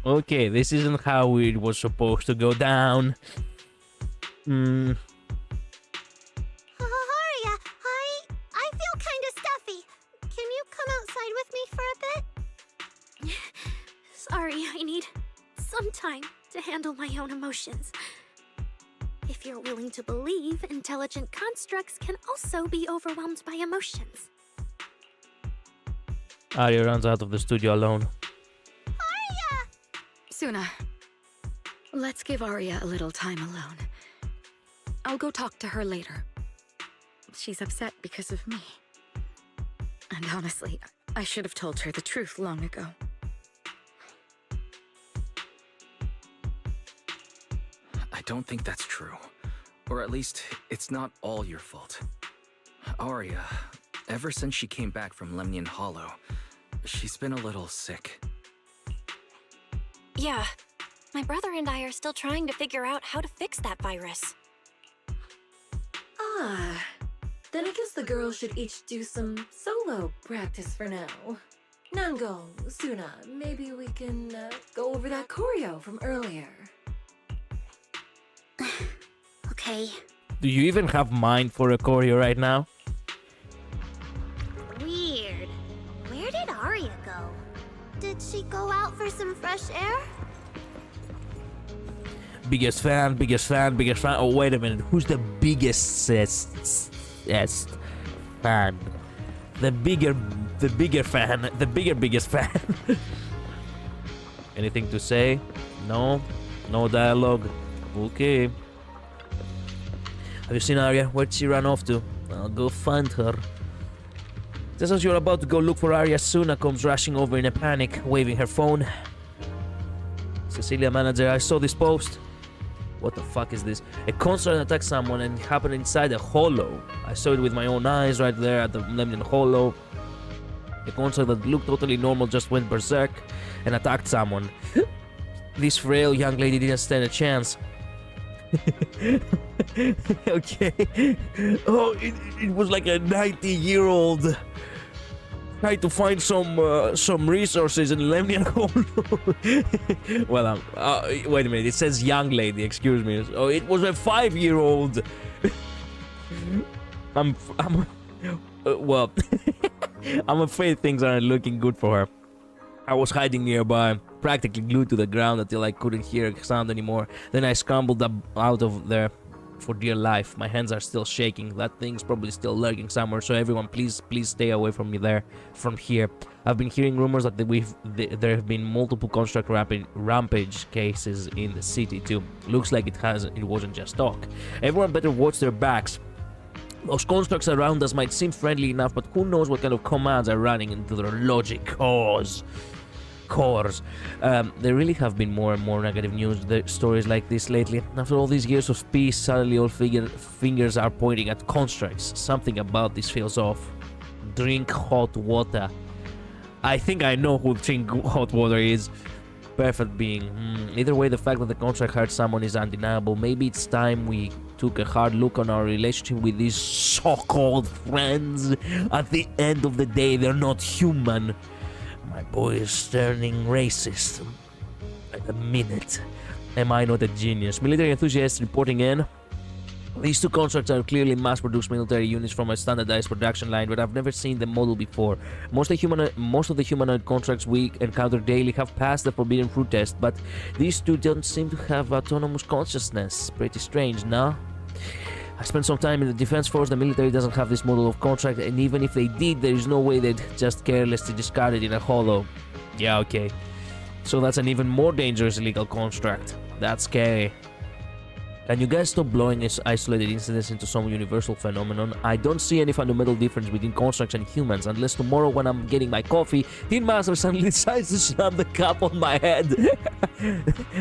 Okay, this isn't how it was supposed to go down. Aria, I feel kinda stuffy. Can you come outside with me for a bit? Sorry, I need some time to handle my own emotions. If you're willing to believe, intelligent constructs can also be overwhelmed by emotions. Aria runs out of the studio alone. Suna, let's give Aria a little time alone. I'll go talk to her later. She's upset because of me. And honestly, I should have told her the truth long ago. I don't think that's true. Or at least, it's not all your fault. Aria, ever since she came back from Lemnian Hollow, she's been a little sick. Yeah, my brother and I are still trying to figure out how to fix that virus. Ah, then I guess the girls should each do some solo practice for now. Nangong, Suna, maybe we can go over that choreo from earlier. Okay. Do you even have mind for a choreo right now? Weird. Where did Aria go? Did she go out for some fresh air? Biggest fan, biggest fan, biggest fan. Oh, wait a minute. Who's the biggest biggest fan. The biggest fan. Anything to say? No? No dialogue? Okay. Have you seen Aria? Where'd she run off to? I'll go find her. Just as you're about to go look for Aria, Suna comes rushing over in a panic, waving her phone. Cecilia, manager, I saw this post. What the fuck is this? A concert attacked someone and it happened inside a hollow. I saw it with my own eyes right there at the Lemnian Hollow. A concert that looked totally normal just went berserk and attacked someone. This frail young lady didn't stand a chance. Okay. Oh, it was like a 90-year-old trying to find some resources in Lemnian Hollow. Well, wait a minute. It says young lady. Excuse me. Oh, it was a 5-year-old. Well, I'm afraid things aren't looking good for her. I was hiding nearby, practically glued to the ground until I couldn't hear a sound anymore. Then I scrambled up out of there for dear life. My hands are still shaking. That thing's probably still lurking somewhere, so everyone please stay away from me from here. I've been hearing rumors that there have been multiple construct rampage cases in the city too. Looks like it wasn't just talk. Everyone better watch their backs. Those constructs around us might seem friendly enough, but who knows what kind of commands are running into their logic cores. There really have been more and more negative news stories like this lately. After all these years of peace, suddenly all fingers are pointing at constructs. Something about this feels off. Drink hot water. I think I know who drink hot water is. Perfect being. Either way, the fact that the contract hurt someone is undeniable. Maybe it's time we took a hard look on our relationship with these so-called friends. At the end of the day, they're not human. My boy is turning racist. At a minute. Am I not a genius? Military enthusiasts reporting in. These two constructs are clearly mass-produced military units from a standardized production line, but I've never seen the model before. Most of the humanoid constructs we encounter daily have passed the forbidden fruit test, but these two don't seem to have autonomous consciousness. Pretty strange, no? I spent some time in the defense force. The military doesn't have this model of contract, and even if they did, there is no way they'd just carelessly discard it in a hollow. Yeah, okay. So that's an even more dangerous illegal construct. That's scary. Can you guys stop blowing isolated incidents into some universal phenomenon? I don't see any fundamental difference between constructs and humans, unless tomorrow when I'm getting my coffee, Tin Master suddenly decides to slam the cup on my head.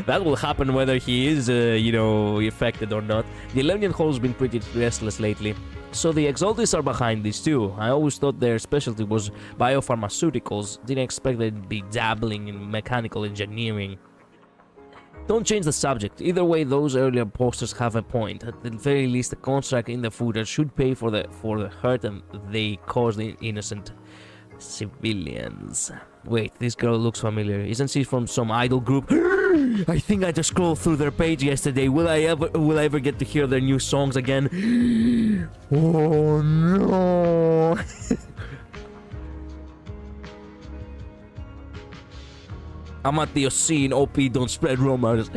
That will happen whether he is, affected or not. The Lemnian Hall's been pretty restless lately. So the Exaltis are behind this too. I always thought their specialty was biopharmaceuticals. Didn't expect they'd be dabbling in mechanical engineering. Don't change the subject. Either way, those earlier posters have a point. At the very least, the contract in the footage should pay for the hurt and they caused the innocent civilians. Wait, this girl looks familiar. Isn't she from some idol group? I think I just scrolled through their page yesterday. Will I ever get to hear their new songs again? Oh no. I'm at the scene, OP, don't spread rumors.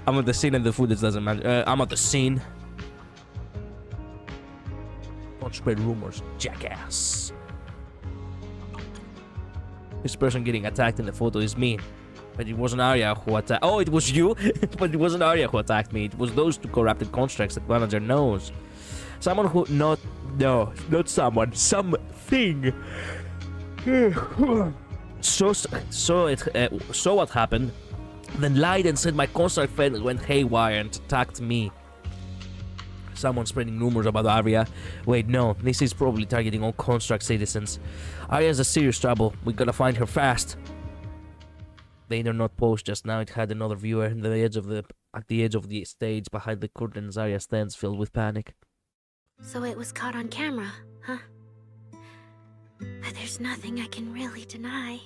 I'm at the scene and the footage doesn't matter. I'm at the scene. Don't spread rumors, jackass. This person getting attacked in the photo is me. But it wasn't Aria who attacked. Oh, it was you? But it wasn't Aria who attacked me. It was those two corrupted constructs that manager knows. Someone who, not someone, something. So what happened? Then lied and said my construct friend went haywire and attacked me. Someone spreading rumors about Aria. Wait, no, this is probably targeting all construct citizens. Aria's a serious trouble. We gotta find her fast. The internet post just now, it had another viewer at the edge of the stage behind the curtains. Aria stands filled with panic. So it was caught on camera, huh? But there's nothing I can really deny.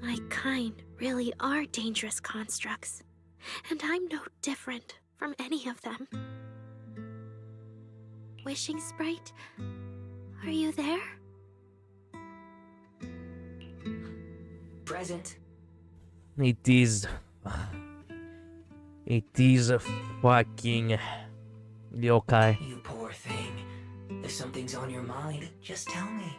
My kind really are dangerous constructs, and I'm no different from any of them. Wishing Sprite, are you there? Present. It is a fucking yokai. You poor If something's on your mind, just tell me.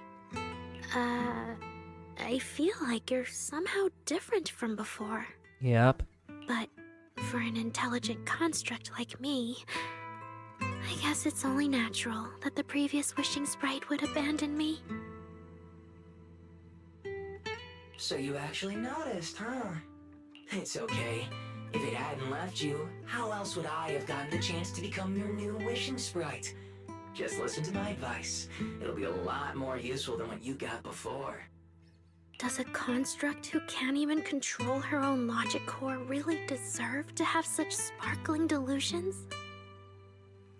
I feel like you're somehow different from before. Yep. But for an intelligent construct like me, I guess it's only natural that the previous wishing sprite would abandon me. So you actually noticed, huh? It's okay. If it hadn't left you, how else would I have gotten the chance to become your new wishing sprite? Just listen to my advice. It'll be a lot more useful than what you got before. Does a construct who can't even control her own logic core really deserve to have such sparkling delusions?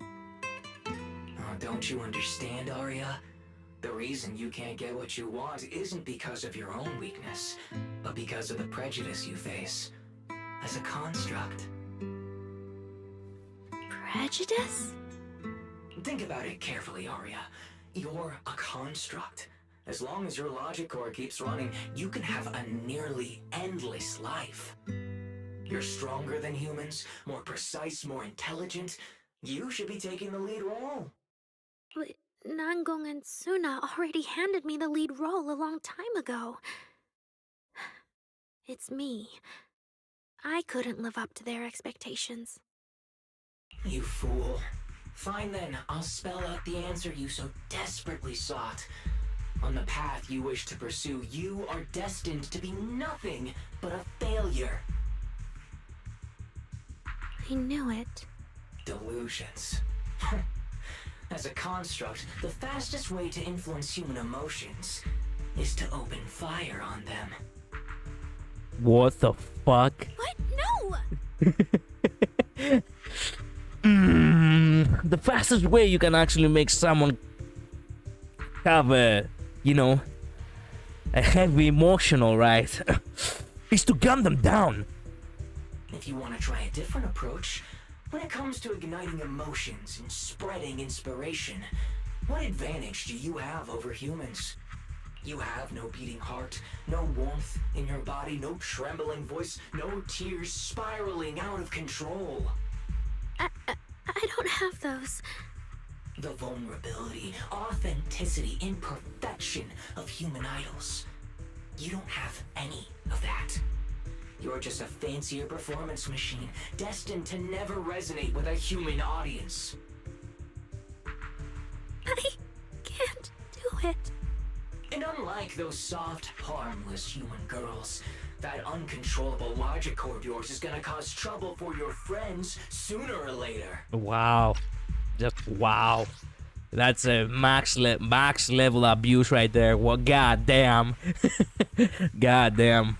Oh, don't you understand, Aria? The reason you can't get what you want isn't because of your own weakness, but because of the prejudice you face as a construct. Prejudice? Think about it carefully, Aria. You're a construct. As long as your logic core keeps running, you can have a nearly endless life. You're stronger than humans, more precise, more intelligent. You should be taking the lead role. But Nangong and Suna already handed me the lead role a long time ago. It's me. I couldn't live up to their expectations. You fool. Fine then, I'll spell out the answer you so desperately sought. On the path you wish to pursue, you are destined to be nothing but a failure. I knew it. Delusions. As a construct, the fastest way to influence human emotions is to open fire on them. What the fuck? What? No! The fastest way you can actually make someone have a, you know, a heavy emotional, right? is to gun them down. If you want to try a different approach, when it comes to igniting emotions and spreading inspiration, what advantage do you have over humans? You have no beating heart, no warmth in your body, no trembling voice, no tears spiraling out of control. I don't have those. The vulnerability, authenticity, imperfection of human idols. You don't have any of that. You're just a fancier performance machine, destined to never resonate with a human audience. I can't do it. And unlike those soft, harmless human girls, that uncontrollable logic core of yours is gonna cause trouble for your friends sooner or later. Wow. Just wow. That's a max level abuse right there. What? God damn. God damn.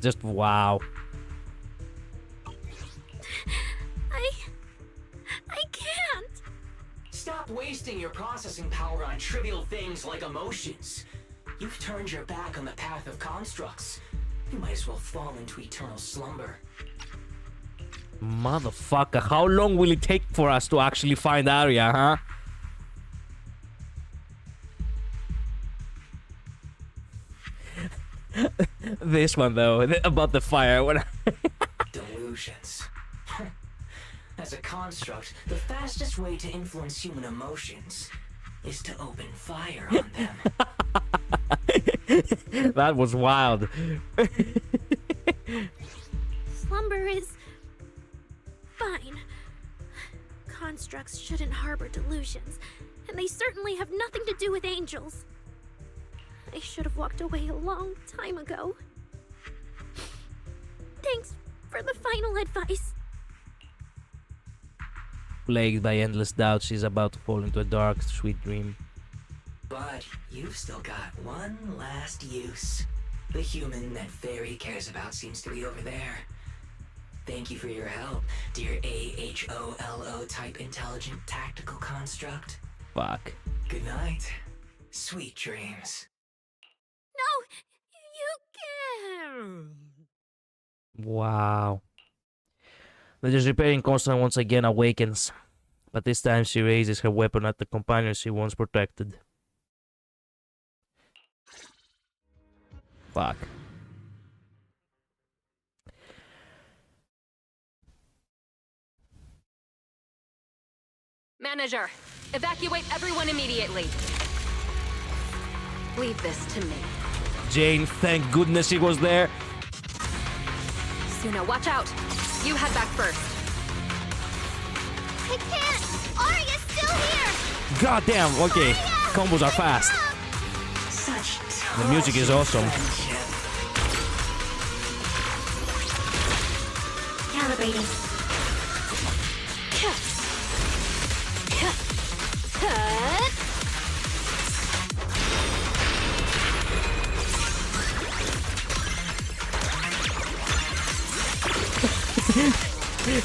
Just wow. I can't. Stop wasting your processing power on trivial things like emotions. You've turned your back on the path of constructs. You might as well fall into eternal slumber. Motherfucker, how long will it take for us to actually find Aria, huh? This one though, about the fire. When Delusions. As a construct, the fastest way to influence human emotions is to open fire on them. That was wild. Slumber is fine. Constructs shouldn't harbor delusions, and they certainly have nothing to do with angels. I should have walked away a long time ago. Thanks for the final advice. Plagued by endless doubts, she's about to fall into a dark, sweet dream. But you've still got one last use. The human that Fairy cares about seems to be over there. Thank you for your help, dear AHOLO type intelligent tactical construct. Fuck. Good night. Sweet dreams. No, you can't. Wow. The just repairing constant once again awakens, but this time she raises her weapon at the companion she once protected. Fuck. Manager, evacuate everyone immediately. Leave this to me. Jane, thank goodness he was there. Suna, watch out. You head back first. I can't! Aria's still here! Goddamn, okay. Combos are fast. Such The music is awesome. Calibrating.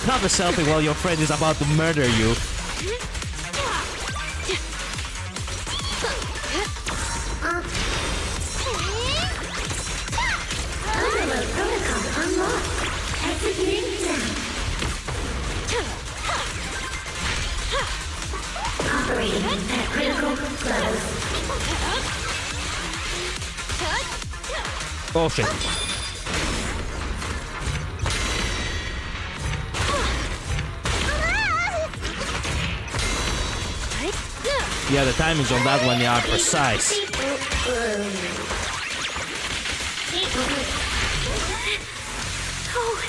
Have a selfie while your friend is about to murder you. Overload protocol unlocked. Executing now. Operating at critical levels. Oh shit. Yeah, the timings on that one are precise. Oh,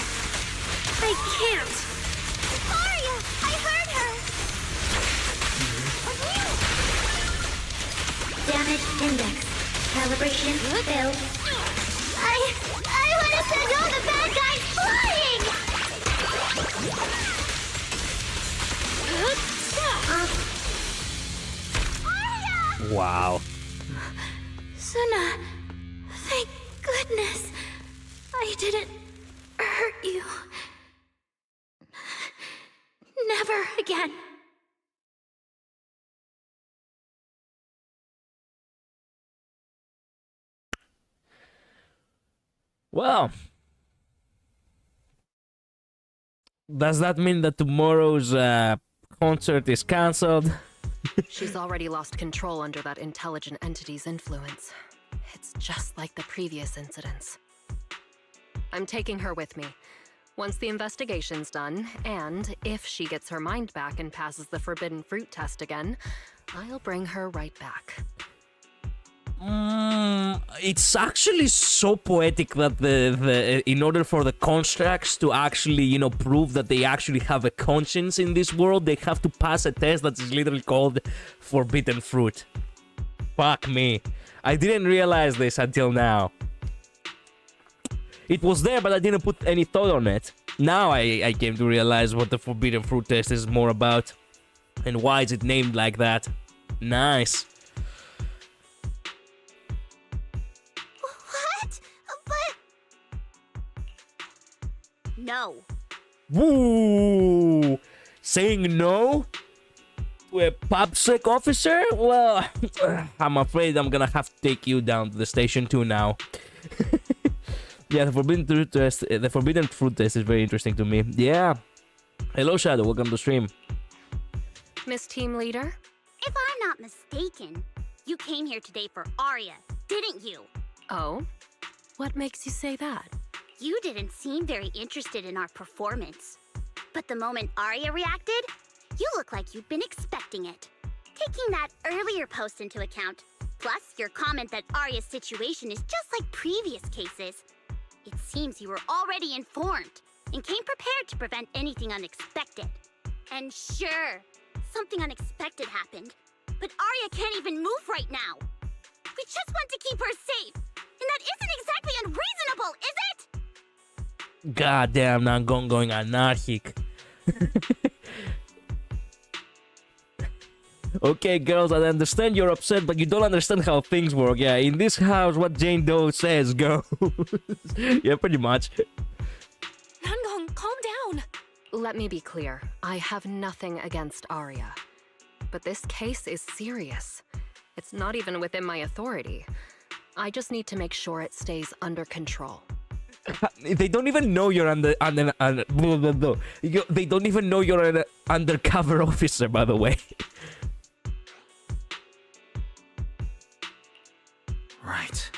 I can't. Aria, I heard her. Damage index. Calibration failed. I want to send all the bad guys flying. Wow. Suna, thank goodness I didn't hurt you. Never again. Well, does that mean that tomorrow's concert is cancelled? She's already lost control under that intelligent entity's influence. It's just like the previous incidents. I'm taking her with me. Once the investigation's done, and if she gets her mind back and passes the forbidden fruit test again, I'll bring her right back. It's actually so poetic that the in order for the constructs to actually, you know, prove that they actually have a conscience in this world, they have to pass a test that is literally called forbidden fruit. Fuck me. I didn't realize this until now. It was there, but I didn't put any thought on it. Now I came to realize what the forbidden fruit test is more about. And why is it named like that. Nice. What? But... No. Woo! Saying no to a PubSec officer? Well, I'm afraid I'm gonna have to take you down to the station too now. Yeah, the forbidden fruit test is very interesting to me. Yeah. Hello, Shadow. Welcome to the stream. Miss Team Leader? If I'm not mistaken, you came here today for Aria, didn't you? Oh? What makes you say that? You didn't seem very interested in our performance. But the moment Aria reacted, you look like you'd been expecting it. Taking that earlier post into account, plus your comment that Aria's situation is just like previous cases, it seems you were already informed and came prepared to prevent anything unexpected. And sure, something unexpected happened, but Aria can't even move right now. We just want to keep her safe, and that isn't exactly unreasonable, is it? Goddamn, now I'm going anarchic. Okay, girls, I understand you're upset, but you don't understand how things work. Yeah, in this house, what Jane Doe says goes. Yeah, pretty much. Nangong, calm down. Let me be clear. I have nothing against Aria. But this case is serious. It's not even within my authority. I just need to make sure it stays under control. They don't even know you're they don't even know you're an undercover officer, by the way. Right.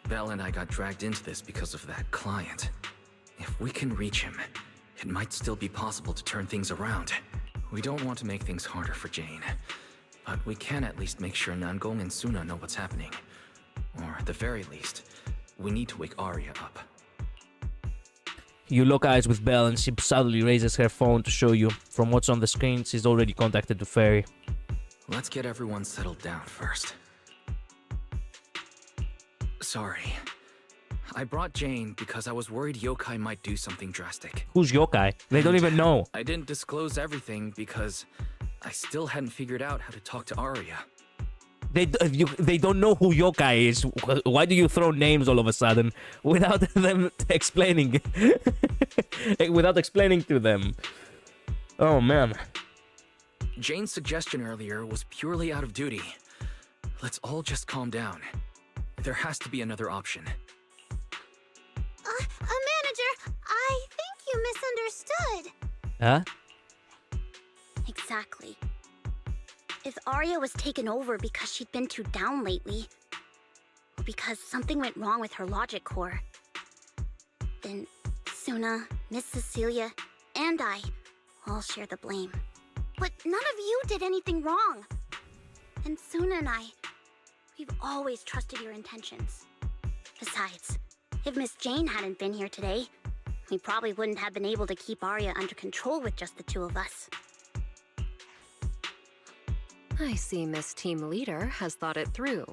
Belle and I got dragged into this because of that client. If we can reach him, it might still be possible to turn things around. We don't want to make things harder for Jane, but we can at least make sure Nangong and Suna know what's happening. Or at the very least, we need to wake Aria up. You lock eyes with Belle and she suddenly raises her phone to show you. From what's on the screen, she's already contacted the ferry. Let's get everyone settled down first. Sorry. I brought Jane because I was worried Yokai might do something drastic. Who's Yokai? They don't even know. I didn't disclose everything because I still hadn't figured out how to talk to Aria. They don't know who Yokai is. Why do you throw names all of a sudden without them explaining? Without explaining to them. Oh man. Jane's suggestion earlier was purely out of duty. Let's all just calm down. There has to be another option. Manager, I think you misunderstood. Huh? Exactly. If Aria was taken over because she'd been too down lately, or because something went wrong with her logic core, then Suna, Miss Cecilia, and I all share the blame. But none of you did anything wrong. And Suna and I, we've always trusted your intentions. Besides, if Miss Jane hadn't been here today, we probably wouldn't have been able to keep Aria under control with just the two of us. I see Miss Team Leader has thought it through,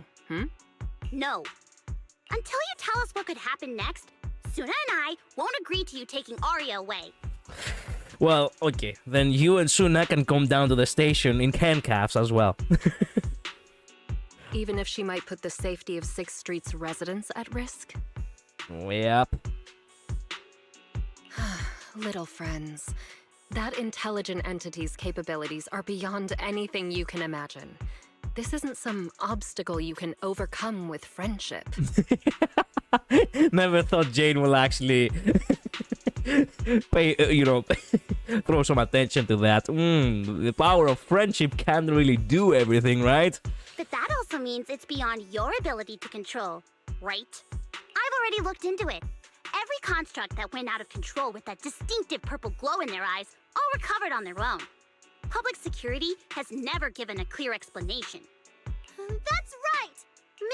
No. Until you tell us what could happen next, Suna and I won't agree to you taking Aria away. Well, okay. Then you and Suna can come down to the station in handcuffs as well. Even if she might put the safety of 6th Street's residents at risk? Yep. Little friends, that intelligent entity's capabilities are beyond anything you can imagine. This isn't some obstacle you can overcome with friendship. Never thought Jane will actually pay, throw some attention to that. The power of friendship can't really do everything, right? But that also means it's beyond your ability to control, right? I've already looked into it. Every construct that went out of control with that distinctive purple glow in their eyes all recovered on their own. Public security has never given a clear explanation. That's right!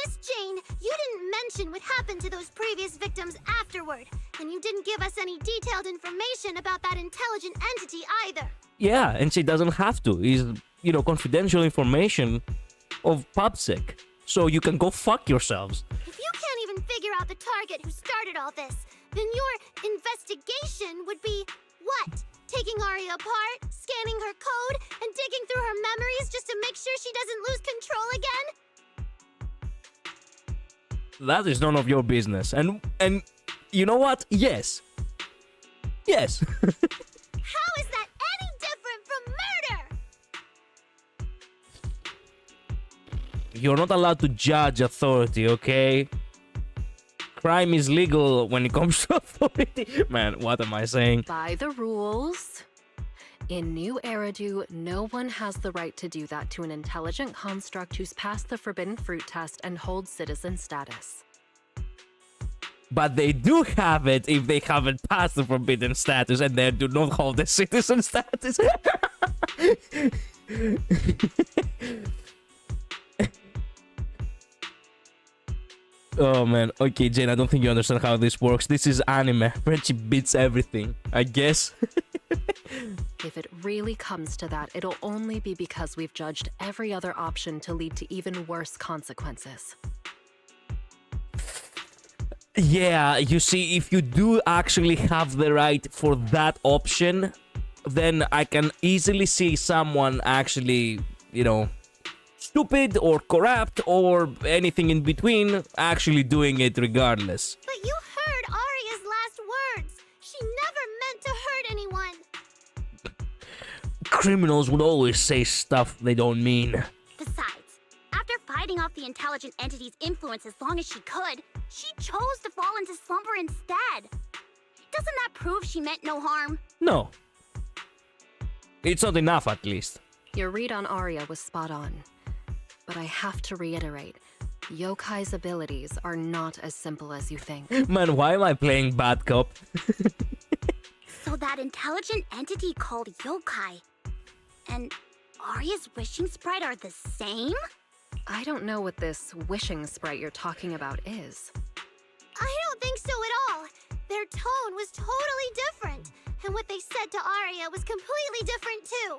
Miss Jane, you didn't mention what happened to those previous victims afterward, and you didn't give us any detailed information about that intelligent entity either. Yeah, and she doesn't have to. It's, confidential information of PubSec. So you can go fuck yourselves. If you can't even figure out the target who started all this, then your investigation would be what? Taking Aria apart, scanning her code, and digging through her memories just to make sure she doesn't lose control again? That is none of your business. And you know what? Yes. Yes. How is that any different from murder? You're not allowed to judge authority, okay? Crime is legal when it comes to authority. Man, what am I saying? By the rules. In New Eridu, no one has the right to do that to an intelligent construct who's passed the Forbidden Fruit test and holds citizen status. But they do have it if they haven't passed the Forbidden status and they do not hold the citizen status. Oh man, okay Jane, I don't think you understand how this works. This is anime. Friendship beats everything, I guess. If it really comes to that, it'll only be because we've judged every other option to lead to even worse consequences. Yeah, you see, if you do actually have the right for that option, then I can easily see someone actually, stupid or corrupt or anything in between actually doing it regardless. But you heard Aria's last words. She never meant to hurt anyone. Criminals would always say stuff they don't mean. Besides, after fighting off the intelligent entity's influence as long as she could, she chose to fall into slumber instead. Doesn't that prove she meant no harm? No. It's not enough, at least. Your read on Aria was spot on. But I have to reiterate, Yokai's abilities are not as simple as you think. Man, why am I playing bad cop? So that intelligent entity called yokai, and Aria's wishing sprite are the same? I don't know what this wishing sprite you're talking about is. I don't think so at all. Their tone was totally different, and what they said to Aria was completely different too.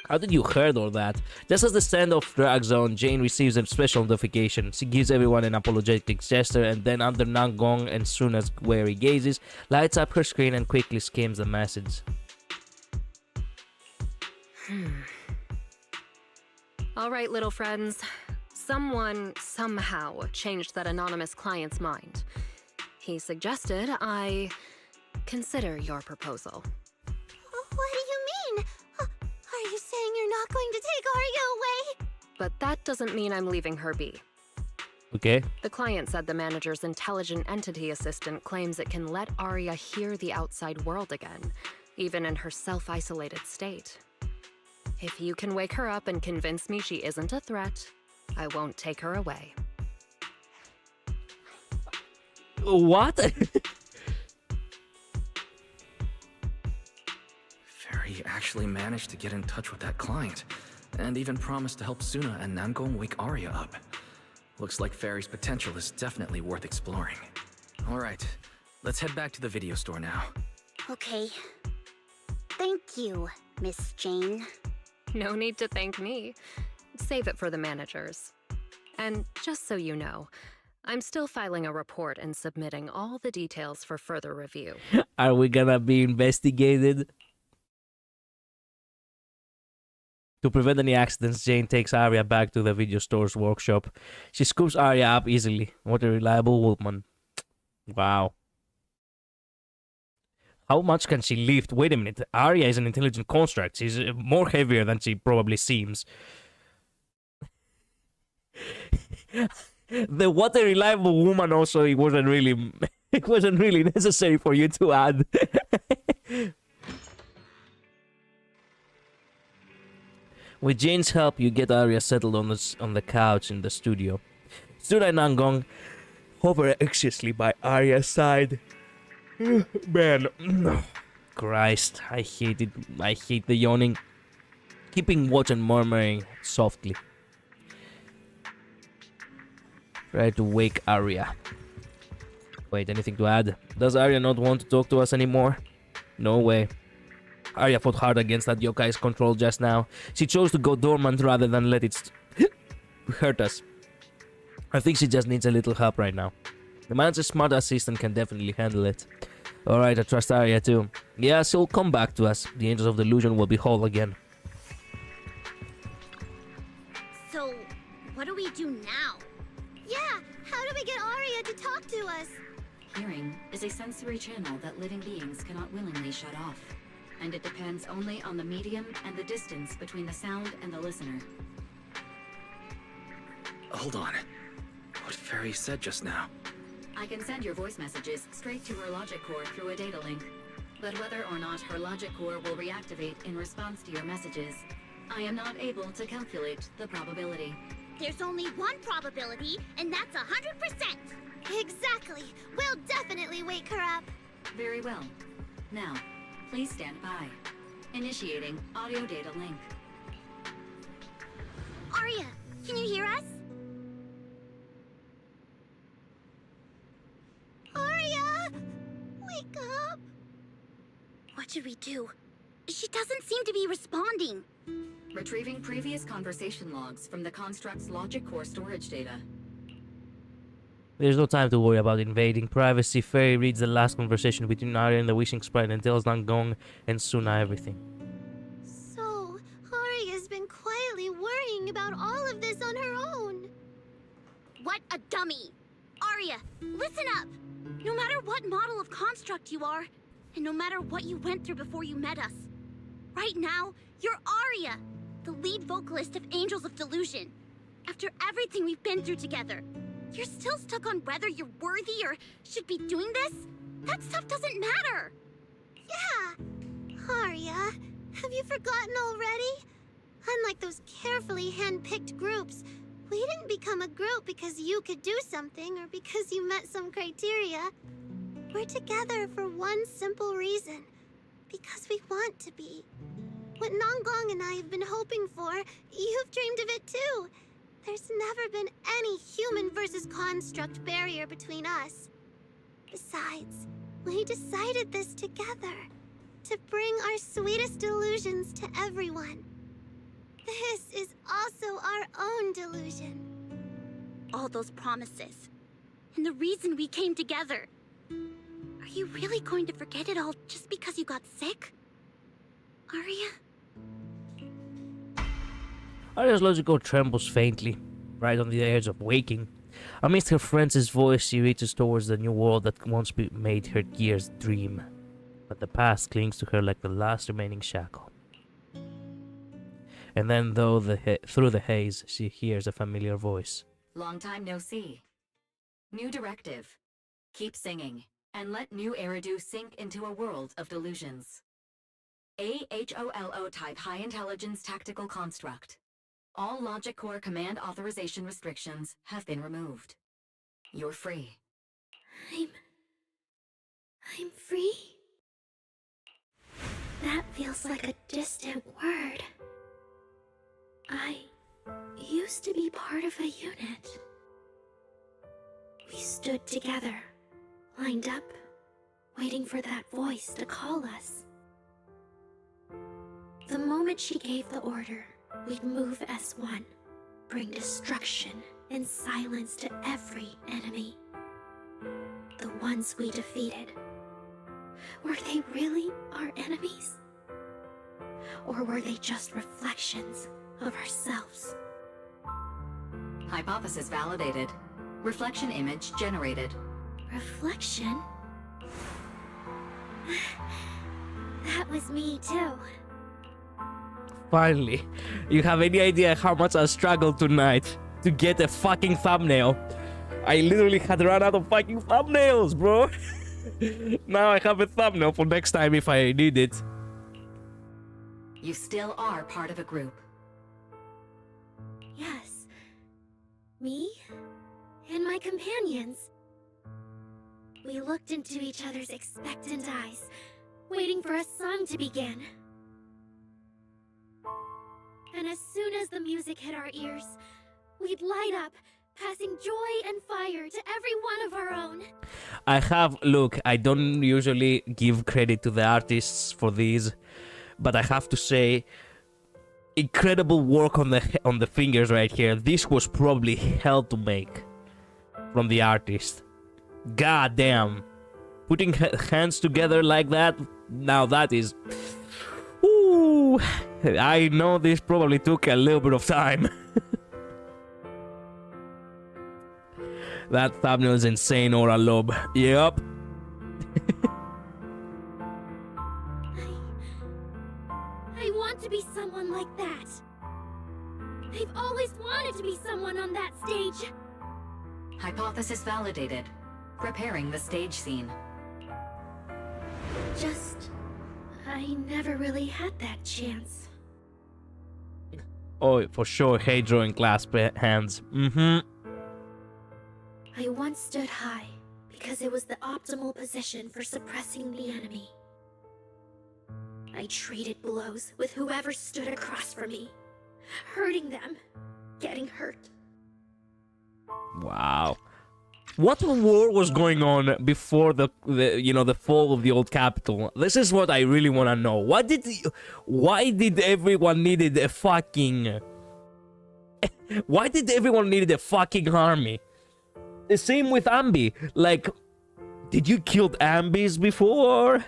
How did you heard all that? Just as the send-off drags on, Jane receives a special notification. She gives everyone an apologetic gesture, and then under Nangong and Suna's wary gazes, lights up her screen and quickly skims the message. Alright, little friends. Someone, somehow, changed that anonymous client's mind. He suggested I consider your proposal. What do you mean? Are you saying you're not going to take Aria away? But that doesn't mean I'm leaving her be. Okay. The client said the manager's intelligent entity assistant claims it can let Aria hear the outside world again, even in her self-isolated state. If you can wake her up and convince me she isn't a threat, I won't take her away. What? Fairy actually managed to get in touch with that client, and even promised to help Suna and Nangong wake Aria up. Looks like Fairy's potential is definitely worth exploring. Alright, let's head back to the video store now. Okay. Thank you, Miss Jane. No need to thank me. Save it for the managers. And just so you know, I'm still filing a report and submitting all the details for further review. Are we gonna be investigated? To prevent any accidents, Jane takes Aria back to the video store's workshop. She scoops Aria up easily. What a reliable woman. Wow. How much can she lift? Wait a minute. Aria is an intelligent construct. She's more heavier than she probably seems. The what a reliable woman also, it wasn't really necessary for you to add. With Jane's help, you get Aria settled on the couch in the studio. Suna and Nangong hover anxiously by Aria's side. Man, Christ, I hate it. I hate the yawning. Keeping watch and murmuring softly. Try to wake Aria. Wait, anything to add? Does Aria not want to talk to us anymore? No way. Aria fought hard against that yokai's control just now. She chose to go dormant rather than let it hurt us. I think she just needs a little help right now. The manager's smart assistant can definitely handle it. Alright, I trust Aria too. Yeah, she'll come back to us. The Angels of Delusion will be whole again. So, what do we do now? Yeah, how do we get Aria to talk to us? Hearing is a sensory channel that living beings cannot willingly shut off, and it depends only on the medium and the distance between the sound and the listener. Hold on. What Fairy said just now. I can send your voice messages straight to her logic core through a data link, but whether or not her logic core will reactivate in response to your messages, I am not able to calculate the probability. There's only one probability, and that's 100%! Exactly! We'll definitely wake her up! Very well. Now, please stand by. Initiating audio data link. Aria, can you hear us? Aria! Wake up! What should we do? She doesn't seem to be responding. Retrieving previous conversation logs from the construct's logic core storage data. There's no time to worry about invading privacy. Fairy reads the last conversation between Aria and the Wishing Sprite and tells Nangong and Suna everything. So, Aria's been quietly worrying about all of this on her own. What a dummy! Aria, listen up! No matter what model of construct you are, and no matter what you went through before you met us, right now, you're Aria, the lead vocalist of Angels of Delusion. After everything we've been through together, you're still stuck on whether you're worthy or should be doing this? That stuff doesn't matter! Yeah! Aria, have you forgotten already? Unlike those carefully hand-picked groups, we didn't become a group because you could do something or because you met some criteria. We're together for one simple reason. because we want to be. What Nonggong and I have been hoping for, you've dreamed of it too. There's never been any human versus construct barrier between us. Besides, we decided this together, to bring our sweetest delusions to everyone. This is also our own delusion. All those promises. And the reason we came together. Are you really going to forget it all just because you got sick? Aria? Aria's logical trembles faintly, right on the edge of waking. Amidst her friend's voice, she reaches towards the new world that once made her gears dream. But the past clings to her like the last remaining shackle. And then, through the haze, she hears a familiar voice. Long time no see. New directive. Keep singing, and let new Eridu sink into a world of delusions. AHOLO type high intelligence tactical construct. All logic core command authorization restrictions have been removed. You're free. I'm free? That feels like a distant word. I used to be part of a unit. We stood together, lined up, waiting for that voice to call us. The moment she gave the order, we'd move as one, bring destruction and silence to every enemy. The ones we defeated. Were they really our enemies? Or were they just reflections of ourselves? Hypothesis validated. Reflection image generated. Reflection? That was me too. Finally, you have any idea how much I struggled tonight to get a fucking thumbnail? I literally had run out of fucking thumbnails, bro. Now I have a thumbnail for next time if I need it. You still are part of a group. Yes. Me and my companions. We looked into each other's expectant eyes, waiting for a song to begin. And as soon as the music hit our ears, we'd light up, passing joy and fire to every one of our own. Look, I don't usually give credit to the artists for these, but I have to say, incredible work on the fingers right here. This was probably hell to make from the artist. God damn. Putting hands together like that, now that is... Ooh, I know this probably took a little bit of time. That thumbnail is insane, Aura Lob. Yep. I want to be someone like that. I've always wanted to be someone on that stage. Hypothesis validated. Preparing the stage scene. I never really had that chance. Oh, for sure, hate drawing clasp hands. I once stood high because it was the optimal position for suppressing the enemy. I traded blows with whoever stood across from me, hurting them, getting hurt. Wow. What war was going on before the fall of the old capital? This is what I really want to know. Why did everyone needed a fucking... Why did everyone needed a fucking army? The same with Ambi. Like, did you kill Ambis before?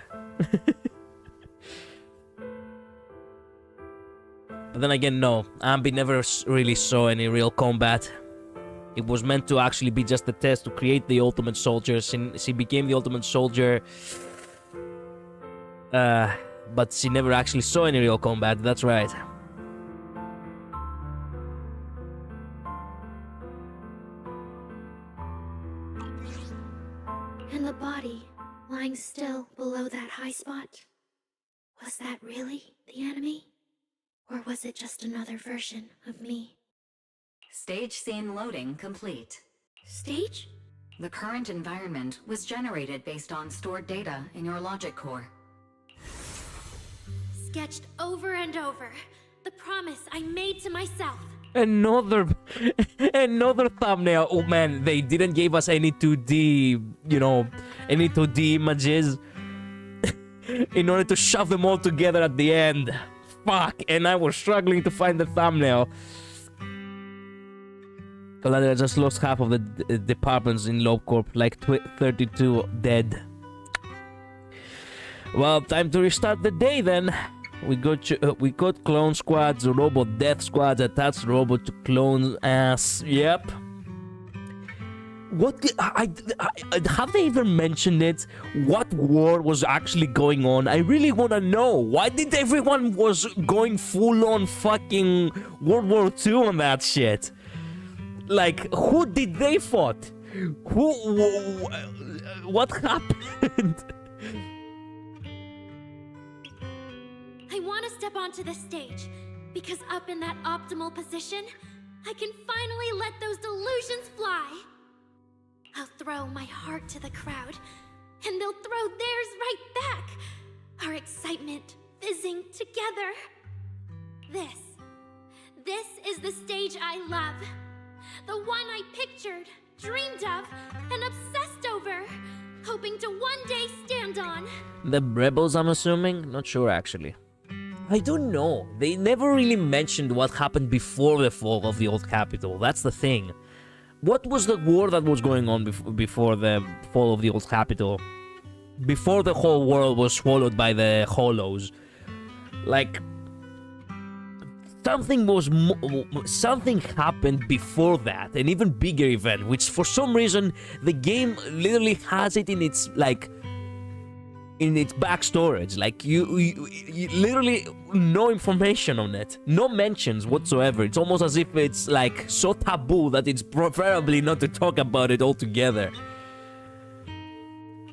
But then again, no. Ambi never really saw any real combat. It was meant to actually be just a test to create the ultimate soldier. She became the ultimate soldier. But she never actually saw any real combat, that's right. And the body, lying still below that high spot. Was that really the enemy? Or was it just another version of me? Stage scene loading complete. Stage? The current environment was generated based on stored data in your logic core. sketched over and over. The promise I made to myself. Another thumbnail. Oh man, they didn't give us any 2D, you know, any 2D images in order to shove them all together at the end. Fuck, and I was struggling to find the thumbnail. I just lost half of the departments in LobCorp, like 32 dead. Well, time to restart the day then. We got clone squads, robot death squads, attached robot to clone ass. Yep. What have they even mentioned it? What war was actually going on? I really want to know. Why did everyone was going full on fucking World War II on that shit? Like, who did they fought? What happened? I want to step onto the stage, because up in that optimal position, I can finally let those delusions fly. I'll throw my heart to the crowd, and they'll throw theirs right back. Our excitement fizzing together. This is the stage I love. The one I pictured, dreamed of, and obsessed over, hoping to one day stand on. The rebels, I'm assuming? Not sure, actually. I don't know. They never really mentioned what happened before the fall of the old capital. That's the thing. What was the war that was going on before the fall of the old capital? Before the whole world was swallowed by the hollows. Like, something happened before that, an even bigger event, which for some reason the game literally has it in its like in its back storage. Like you literally no information on it, no mentions whatsoever. It's almost as if it's like so taboo that it's preferably not to talk about it altogether.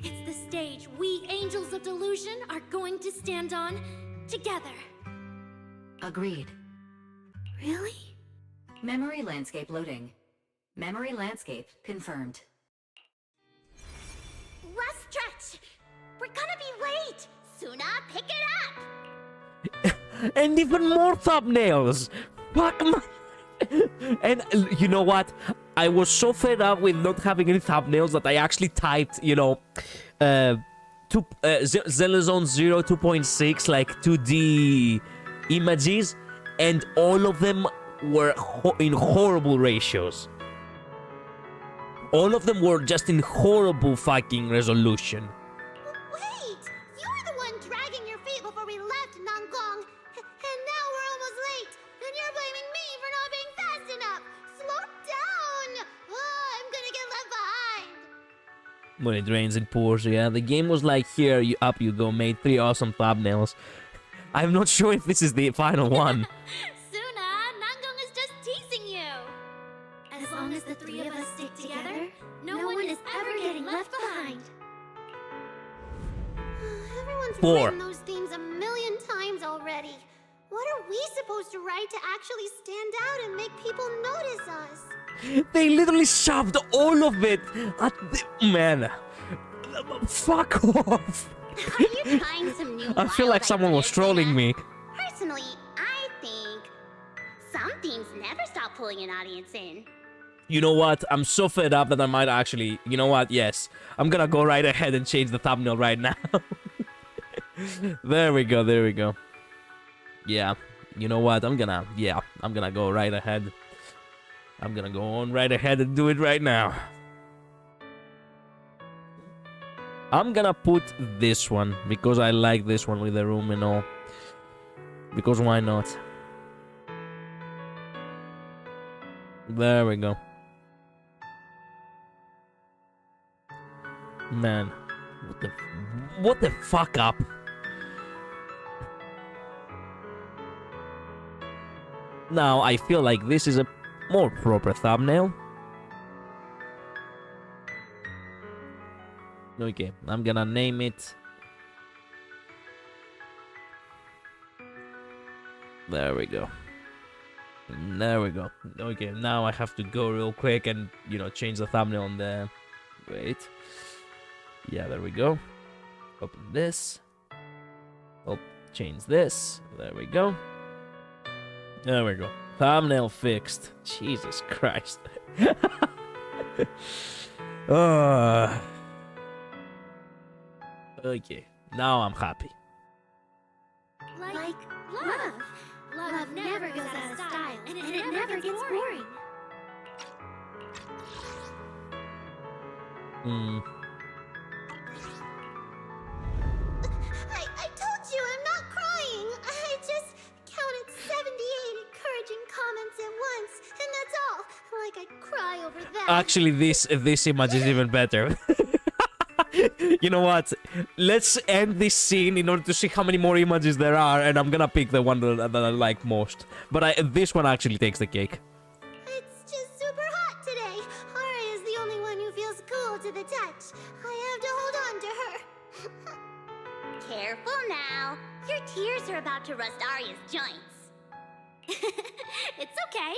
It's the stage we Angels of Delusion are going to stand on together. Agreed. Really? Memory landscape loading. Memory landscape confirmed. Last stretch! We're gonna be late! Suna, pick it up! And even more thumbnails! Fuck my... And you know what? I was so fed up with not having any thumbnails that I actually typed, you know, Zenless Zone 0 2.6, like 2D images, and all of them were in horrible ratios. All of them were just in horrible fucking resolution. Wait! You were the one dragging your feet before we left Nangong. And now we're almost late. And you're blaming me for not being fast enough. Slow down! Oh, I'm gonna get left behind. When it rains and pours, yeah. The game was like, here, up you go, made 3 awesome thumbnails. I'm not sure if this is the final one. Suna, Nangong is just teasing you. As long as the 3 of us stick together, no one is ever getting left behind. Everyone's 4. written those themes a million times already. What are we supposed to write to actually stand out and make people notice us? They literally shoved all of it at the... Man. Fuck off. Are you trying some new I feel like someone was trolling me. Personally, I think some themes never stop pulling an audience in. You know what? I'm so fed up that I might actually... You know what? Yes. I'm gonna go right ahead and change the thumbnail right now. There we go, there we go. Yeah. You know what? I'm gonna go right ahead. I'm gonna go on right ahead and do it right now. I'm gonna put this one, because I like this one with the room and all. Because why not? There we go. Man, what the fuck up? Now I feel like this is a more proper thumbnail. Okay, I'm gonna name it. There we go. There we go. Okay, now I have to go real quick and, you know, change the thumbnail on the... Wait. Yeah, there we go. Open this. Change this. There we go. There we go. Thumbnail fixed. Jesus Christ. Okay, now I'm happy. Like love. Love never goes out of style, and it never gets boring. I told you I'm not crying. I just counted 78 encouraging comments at once, and that's all. Like I'd cry over that. Actually, this image is even better. You know what? Let's end this scene in order to see how many more images there are, and I'm gonna pick the one that I like most. But this one actually takes the cake. It's just super hot today. Aria is the only one who feels cool to the touch. I have to hold on to her. Careful now. Your tears are about to rust Aria's joints. It's okay.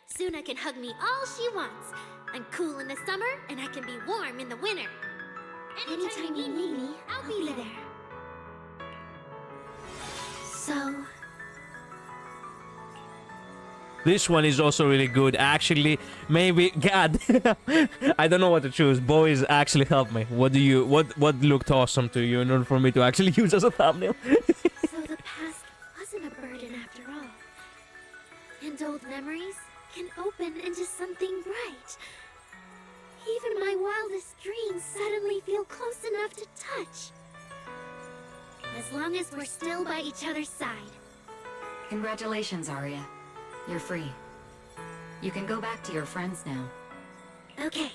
Suna can hug me all she wants. I'm cool in the summer, and I can be warm in the winter. Anytime you need me, I'll be there. So... This one is also really good. Actually, maybe... God. I don't know what to choose. Boys, actually help me. What looked awesome to you in order for me to actually use as a thumbnail? So the past wasn't a burden after all. And old memories can open into something bright. Even my wildest dreams suddenly feel close enough to touch. As long as we're still by each other's side. Congratulations, Aria. You're free. You can go back to your friends now. Okay.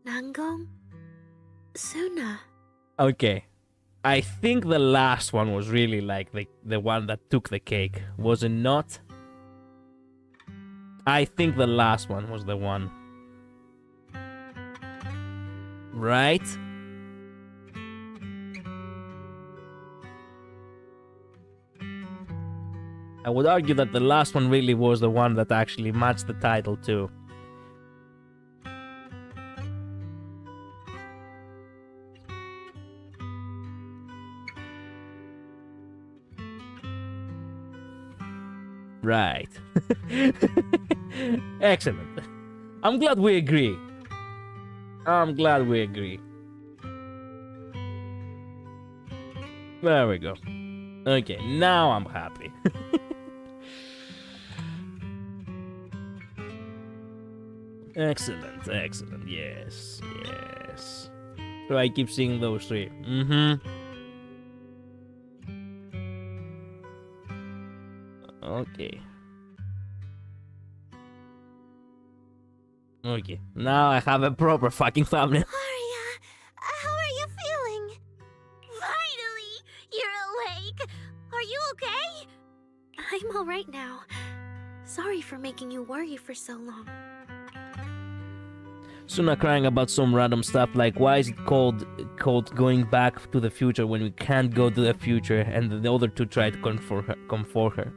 Nangong? Suna. Okay. I think the last one was really like the one that took the cake. Was it not? I think the last one was the one. Right? I would argue that the last one really was the one that actually matched the title too. Right. Excellent. I'm glad we agree. There we go. Okay, now I'm happy. Excellent. Yes. So I keep seeing those three. Okay, now I have a proper fucking thumbnail. Aria, how are you feeling? Finally, you're awake. Are you okay? I'm all right now. Sorry for making you worry for so long. Suna crying about some random stuff like why is it called going back to the future when we can't go to the future, and the other two try to comfort her.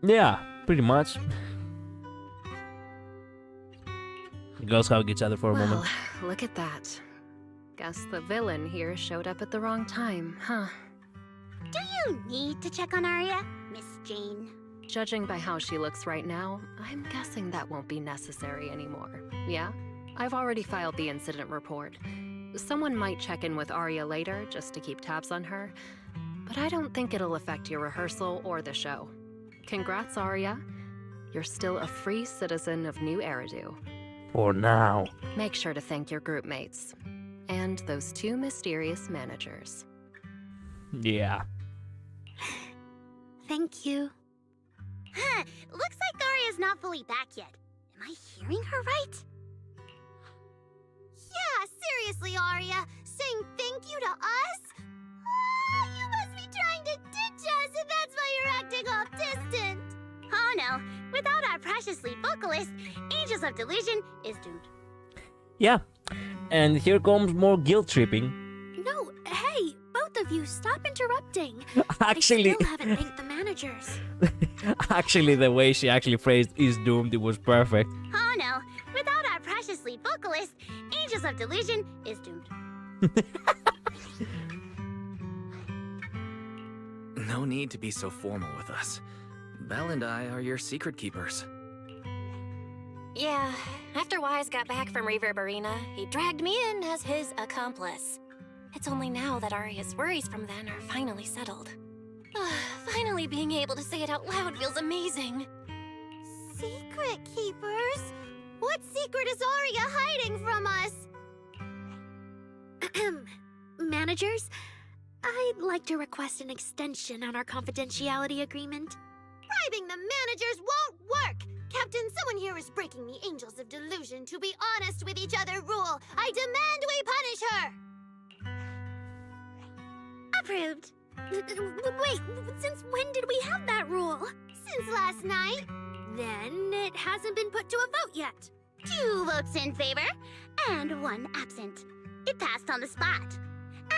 Yeah, pretty much. The girls hug each other for a moment. Look at that. Guess the villain here showed up at the wrong time, huh? Do you need to check on Aria, Miss Jane? Judging by how she looks right now, I'm guessing that won't be necessary anymore. Yeah? I've already filed the incident report. Someone might check in with Aria later just to keep tabs on her, but I don't think it'll affect your rehearsal or the show. Congrats, Aria. You're still a free citizen of New Eridu. For now. Make sure to thank your group mates. And those two mysterious managers. Yeah. Thank you. Huh, looks like Aria's not fully back yet. Am I hearing her right? Yeah, seriously, Aria. Saying thank you to us? You must be trying to ditch us, and that's why you're acting all distant. Oh no, without our precious lead vocalist, Angels of Delusion is doomed. Yeah. And here comes more guilt tripping. No, hey, both of you, stop interrupting. Actually, I still haven't thanked the managers. Actually, the way she actually phrased "is doomed" it was perfect. Oh no, Without our precious lead vocalist, Angels of Delusion is doomed. No need to be so formal with us. Belle and I are your secret keepers. Yeah, after Wise got back from Reverberina, he dragged me in as his accomplice. It's only now that Aria's worries from then are finally settled. Finally being able to say it out loud feels amazing. Secret keepers? What secret is Aria hiding from us? Managers, I'd like to request an extension on our confidentiality agreement. Bribing the managers won't work! Captain, someone here is breaking the Angels of Delusion to be honest with each other rule. I demand we punish her! Approved. Wait, since when did we have that rule? Since last night. Then it hasn't been put to a vote yet. 2 votes in favor, and 1 absent. It passed on the spot.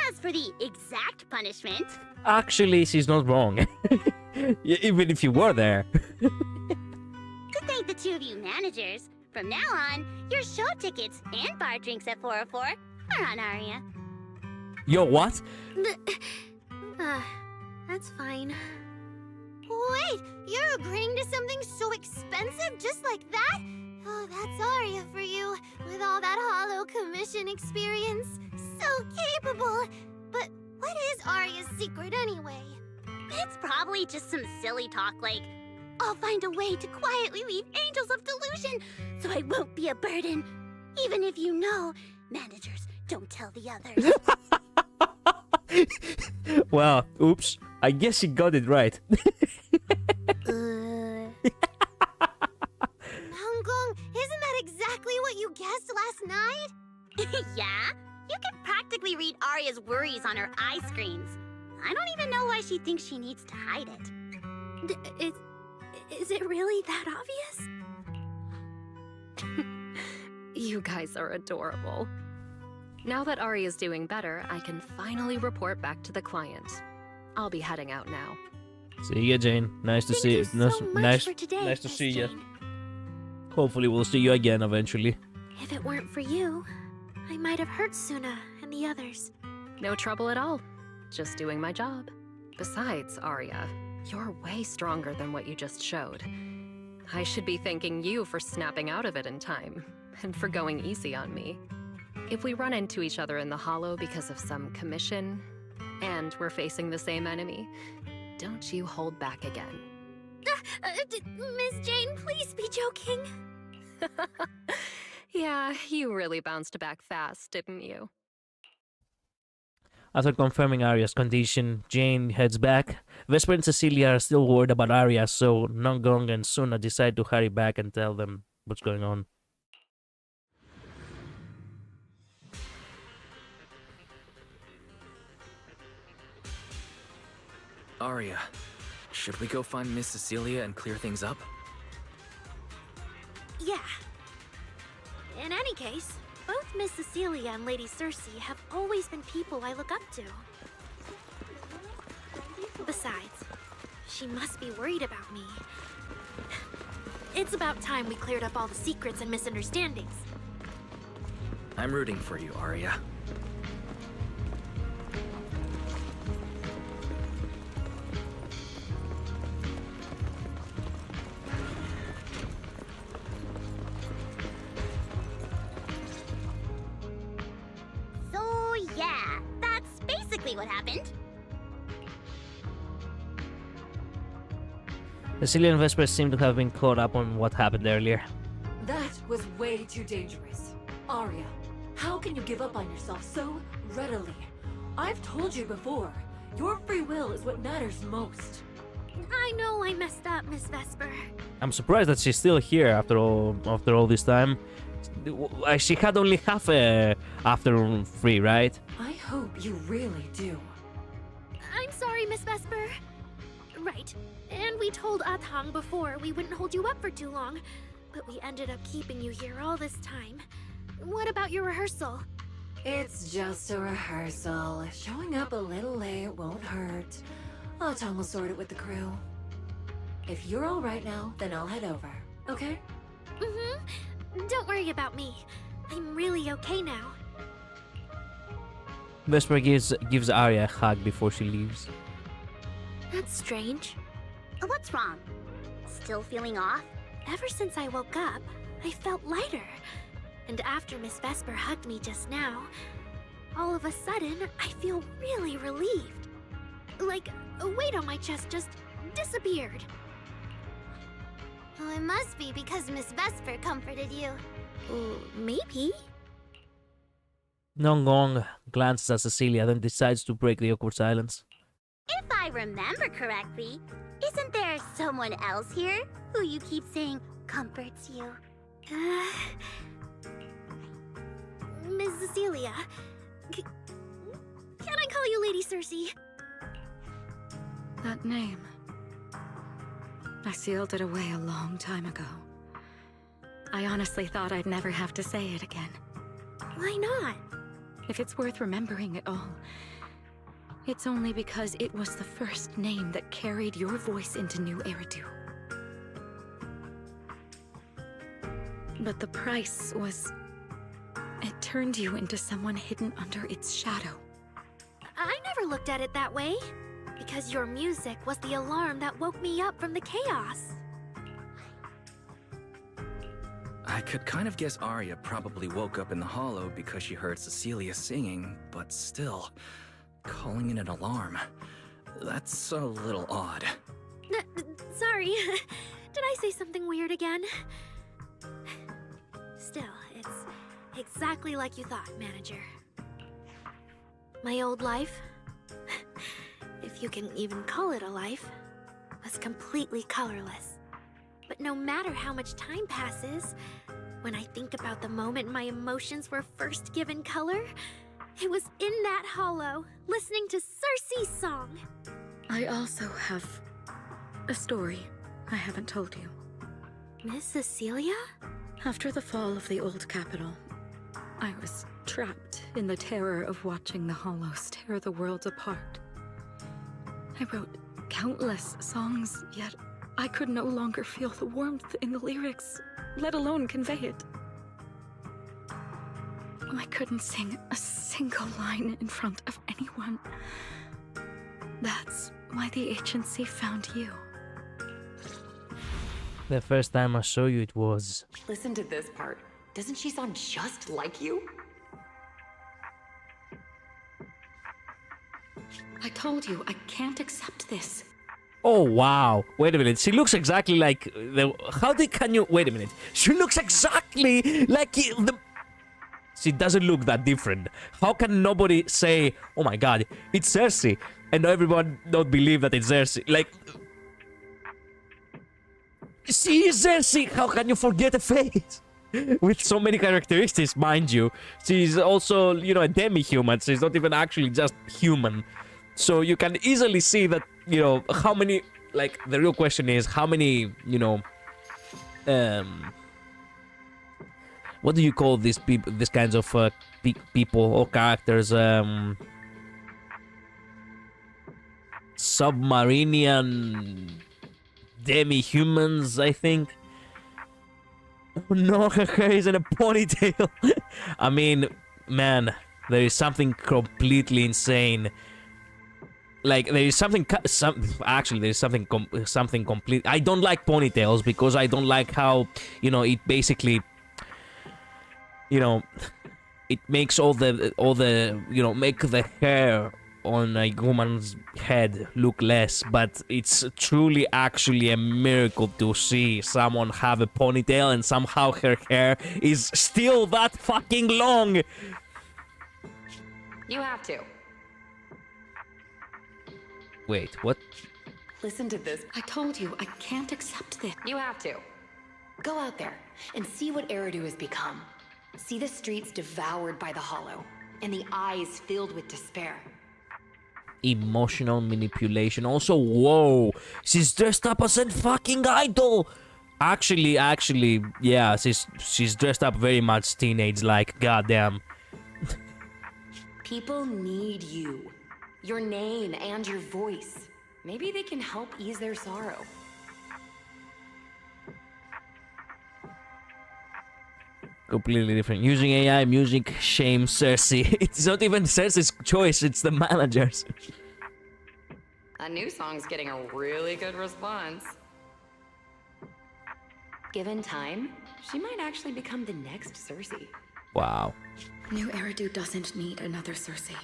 As for the exact punishment... Actually, she's not wrong. Even if you were there. To thank the 2 of you managers, from now on, your show tickets and bar drinks at 404 are on Aria. Yo, what? That's fine. Wait, you're agreeing to something so expensive just like that? Oh, that's Aria for you, with all that hollow commission experience. So capable. But what is Aria's secret anyway? It's probably just some silly talk like, I'll find a way to quietly leave Angels of Delusion so I won't be a burden. Even if you know, managers, don't tell the others. Well, oops. I guess she got it right. Manggong, isn't that exactly what you guessed last night? Yeah? You can practically read Aria's worries on her eye screens. I don't even know why she thinks she needs to hide it. Is it really that obvious? You guys are adorable. Now that Aria's doing better, I can finally report back to the client. I'll be heading out now. See ya, Jane. Nice to see you. Nice to see you. Hopefully we'll see you again eventually. If it weren't for you, I might have hurt Suna and the others. No trouble at all. Just doing my job. Besides, Aria, you're way stronger than what you just showed. I should be thanking you for snapping out of it in time, and for going easy on me. If we run into each other in the hollow because of some commission, and we're facing the same enemy, don't you hold back again. Miss Jane, please be joking. Yeah, you really bounced back fast, didn't you? After confirming Aria's condition, Jane heads back. Vesper and Cecilia are still worried about Aria, so Nongong and Suna decide to hurry back and tell them what's going on. Aria, should we go find Miss Cecilia and clear things up? Yeah. In any case, both Miss Cecilia and Lady Cersei have always been people I look up to. Besides, she must be worried about me. It's about time we cleared up all the secrets and misunderstandings. I'm rooting for you, Aria. So yeah, that's basically what happened. Cecilia and Vesper seem to have been caught up on what happened earlier. That was way too dangerous. Aria, how can you give up on yourself so readily? I've told you before, your free will is what matters most. I know I messed up, Miss Vesper. I'm surprised that she's still here after all this time. She had only half a afternoon free, right? I hope you really do. I'm sorry, Miss Vesper. Right. And we told Athang before we wouldn't hold you up for too long, but we ended up keeping you here all this time. What about your rehearsal? It's just a rehearsal. Showing up a little late won't hurt. Athang will sort it with the crew. If you're all right now, then I'll head over, okay? Mm-hmm. Don't worry about me. I'm really okay now. Vesper gives Aria a hug before she leaves. That's strange. What's wrong? Still feeling off? Ever since I woke up, I felt lighter. And after Miss Vesper hugged me just now, all of a sudden, I feel really relieved. Like a weight on my chest just disappeared. Well, it must be because Miss Vesper comforted you. Maybe. Nongong glances at Cecilia, then decides to break the awkward silence. If I remember correctly, isn't there someone else here who you keep saying comforts you? Miss Cecilia. Can I call you Lady Cersei? That name. I sealed it away a long time ago. I honestly thought I'd never have to say it again. Why not? If it's worth remembering at all, it's only because it was the first name that carried your voice into New Eridu. But the price was... it turned you into someone hidden under its shadow. I never looked at it that way. Because your music was the alarm that woke me up from the chaos. I could kind of guess Aria probably woke up in the hollow because she heard Cecilia singing, but still, calling it an alarm. That's a little odd. Sorry. Did I say something weird again? Still, it's exactly like you thought, Manager. My old life, if you can even call it a life, was completely colorless. But no matter how much time passes, when I think about the moment my emotions were first given color, it was in that hollow, listening to Cersei's song. I also have a story I haven't told you. Miss Cecilia? After the fall of the old capital, I was trapped in the terror of watching the hollows tear the world apart. I wrote countless songs, yet I could no longer feel the warmth in the lyrics, let alone convey it. I couldn't sing a single line in front of anyone. That's why the agency found you. The first time I saw you, it was... Listen to this part. Doesn't she sound just like you? I told you, I can't accept this. Oh, wow. Wait a minute. She looks exactly like the... can you... Wait a minute. She looks exactly like the... She doesn't look that different. How can nobody say, oh my god, it's Cersei, and everyone don't believe that it's Cersei? Like... She is Cersei! How can you forget a face? With so many characteristics, mind you. She's also, you know, a demi-human. She's not even actually just human. So you can easily see that, you know, how many... Like, the real question is, how many, you know... what do you call these people, these kinds of people or characters? Submarinian demi-humans, I think. Oh no, her hair is in a ponytail. I mean, man, there is something completely insane. Like, there is something, actually, there is something complete. I don't like ponytails because I don't like how, you know, it basically, you know, it makes all the, you know, make the hair on a woman's head look less, but it's truly actually a miracle to see someone have a ponytail and somehow her hair is still that fucking long. You have to. Wait, what? Listen to this. I told you, I can't accept this. You have to. Go out there and see what Eridu has become. See the streets devoured by the hollow, and the eyes filled with despair. Emotional manipulation. Also, whoa, she's dressed up as a fucking idol. Actually, yeah, she's dressed up very much teenage-like. Goddamn. People need you. Your name and your voice. Maybe they can help ease their sorrow. Completely different. Using AI music shames Cersei. It's not even Cersei's choice, it's the manager's. A new song's getting a really good response. Given time, she might actually become the next Cersei. Wow. New Eridu doesn't need another Cersei.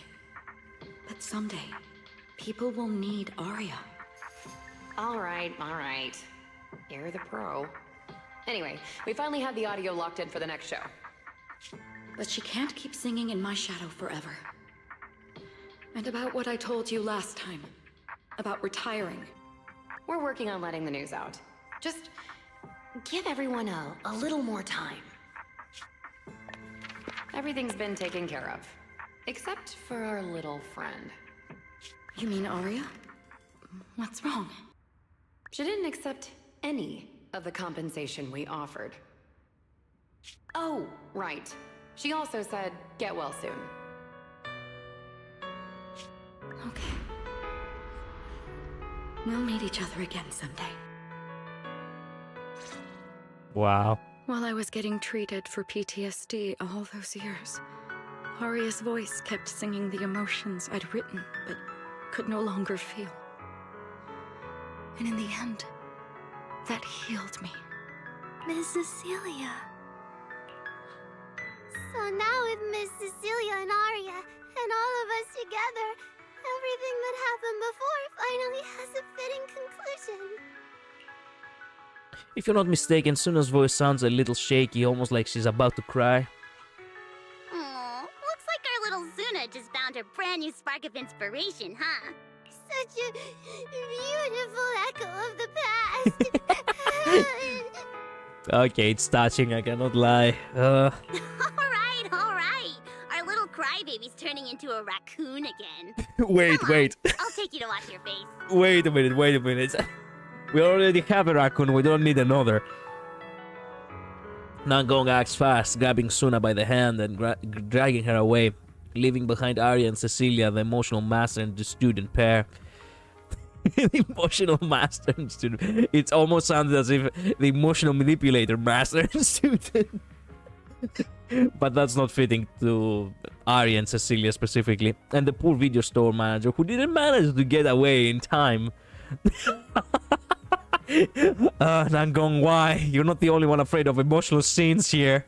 But someday, people will need Aria. All right. You're the pro. Anyway, we finally have the audio locked in for the next show. But she can't keep singing in my shadow forever. And about what I told you last time. About retiring. We're working on letting the news out. Just give everyone a little more time. Everything's been taken care of. Except for our little friend. You mean Aria? What's wrong? She didn't accept any of the compensation we offered. Oh, right. She also said, get well soon. Okay. We'll meet each other again someday. Wow. While I was getting treated for PTSD all those years, Aria's voice kept singing the emotions I'd written, but could no longer feel. And in the end, that healed me. Miss Cecilia. So now with Miss Cecilia and Aria, and all of us together, everything that happened before finally has a fitting conclusion. If you're not mistaken, Suna's voice sounds a little shaky, almost like she's about to cry. Aw, looks like our little Zuna just found her brand new spark of inspiration, huh? Such a beautiful echo of the past. Okay, it's touching, I cannot lie. Alright. Our little crybaby's turning into a raccoon again. Wait. I'll take you to wash your face. Wait a minute. We already have a raccoon, we don't need another. Nangong acts fast, grabbing Suna by the hand and dragging her away, leaving behind Aria and Cecilia, the emotional master and the student pair. The emotional master and student. It almost sounds as if the emotional manipulator, master and student. But that's not fitting to Aria and Cecilia specifically. And the poor video store manager who didn't manage to get away in time. Nangong, why? You're not the only one afraid of emotional scenes here.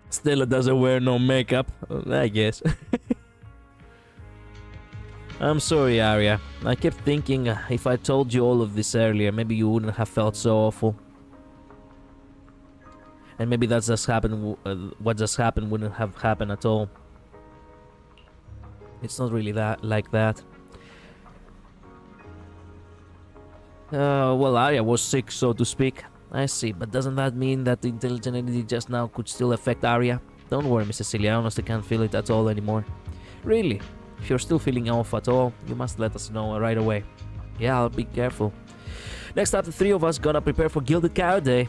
Stella doesn't wear no makeup, I guess. I'm sorry, Aria. I kept thinking if I told you all of this earlier, maybe you wouldn't have felt so awful. And maybe that's just happened. What just happened wouldn't have happened at all. It's not really like that. Well, Aria was sick, so to speak. I see, but doesn't that mean that the intelligent entity just now could still affect Aria? Don't worry, Miss Cecilia, I honestly can't feel it at all anymore. Really? If you're still feeling off at all, you must let us know right away. Yeah, I'll be careful. Next up, the three of us gonna prepare for Gilded Carrot Day.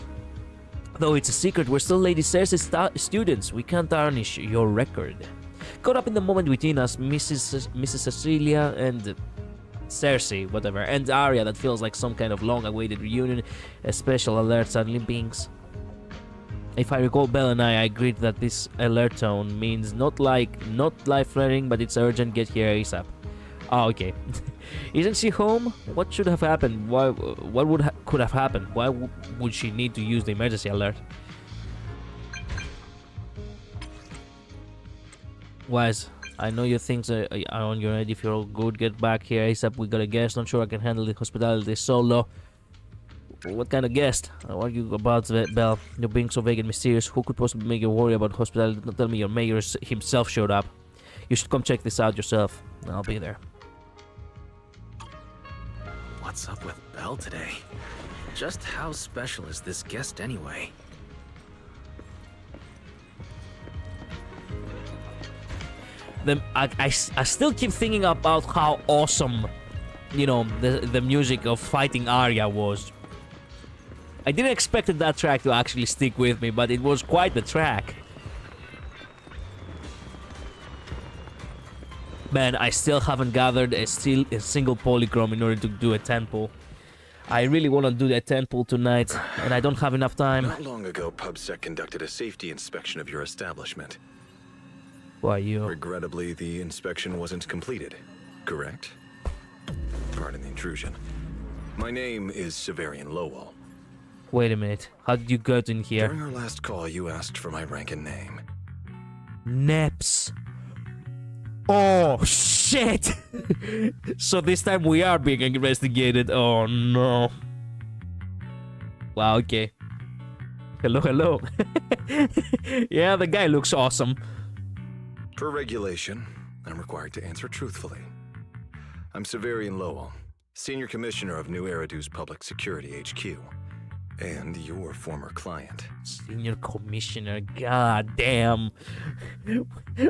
Though it's a secret, we're still Lady Cersei's students. We can't tarnish your record. Caught up in the moment between us, Mrs. Cecilia and Cersei, whatever, and Aria, that feels like some kind of long-awaited reunion. A special alert suddenly pings. If I recall, Belle and I agreed that this alert tone means not life-threatening, but it's urgent. Get here ASAP. Oh, okay. Isn't she home? What should have happened? What could have happened? Why would she need to use the emergency alert? Wise, I know your things are on your head. If you're all good, get back here ASAP. We got a guest. Not sure I can handle the hospitality solo. What kind of guest? What are you about, Belle? You're being so vague and mysterious. Who could possibly make you worry about hospitality? Don't tell me your mayor himself showed up. You should come check this out yourself. I'll be there. What's up with Belle today? Just how special is this guest anyway? I still keep thinking about how awesome, you know, the music of Fighting Aria was. I didn't expect that track to actually stick with me, but it was quite the track. Man, I still haven't gathered a single polychrome in order to do a temple. I really want to do that temple tonight, and I don't have enough time. Not long ago, PubSec conducted a safety inspection of your establishment. Who are you? Regrettably, the inspection wasn't completed, correct? Pardon the intrusion. My name is Severian Lowell. Wait a minute. How did you get in here? During our last call, you asked for my rank and name. Neps. Oh, shit! So this time we are being investigated. Oh, no. Wow, okay. Hello, hello. Yeah, the guy looks awesome. Per regulation, I'm required to answer truthfully. I'm Severian Lowell, Senior Commissioner of New Eridu's Public Security HQ, and your former client. Senior Commissioner, god damn.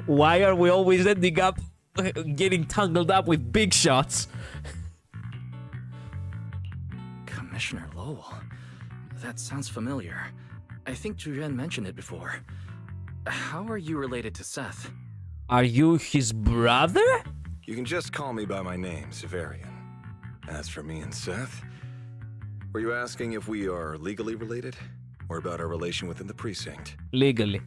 Why are we always ending up getting tangled up with big shots? Commissioner Lowell. That sounds familiar. I think Julian mentioned it before. How are you related to Seth? Are you his brother? You can just call me by my name, Severian. As for me and Seth, were you asking if we are legally related? Or about our relation within the precinct? Legally.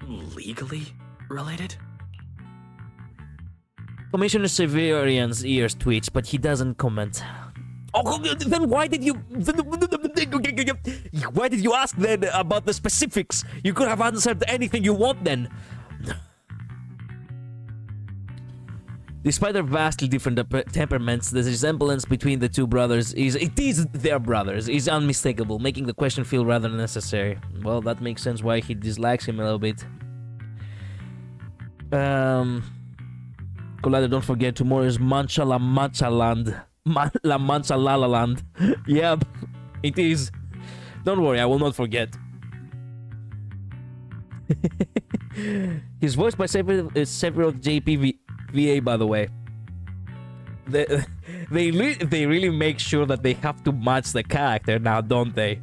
Legally related? Commissioner Severian's ears twitch, but he doesn't comment. Oh, then why did you... Why did you ask then about the specifics? You could have answered anything you want then. Despite their vastly different temperaments, the resemblance between the two brothers is their brothers is unmistakable, making the question feel rather necessary. Well, that makes sense why he dislikes him a little bit. Collider, don't forget, tomorrow is Mancha La Mancha Land. La Mancha La La Land. Yep, it is. Don't worry, I will not forget. He's voiced by Sephiroth JPVA, by the way. They really make sure that they have to match the character now, don't they?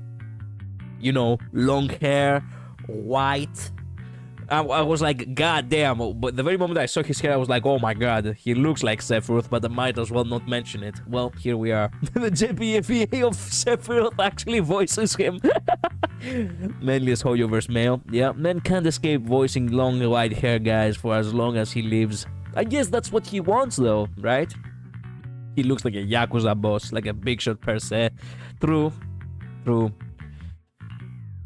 You know, long hair, white. I was like, god damn, but the very moment I saw his hair, I was like, oh my god, he looks like Sephiroth, but I might as well not mention it. Well, here we are. The JPFA of Sephiroth actually voices him. Mainly as Hoyoverse male. Yeah, men can't escape voicing long white hair guys for as long as he lives. I guess that's what he wants though, right? He looks like a Yakuza boss, like a big shot per se. True.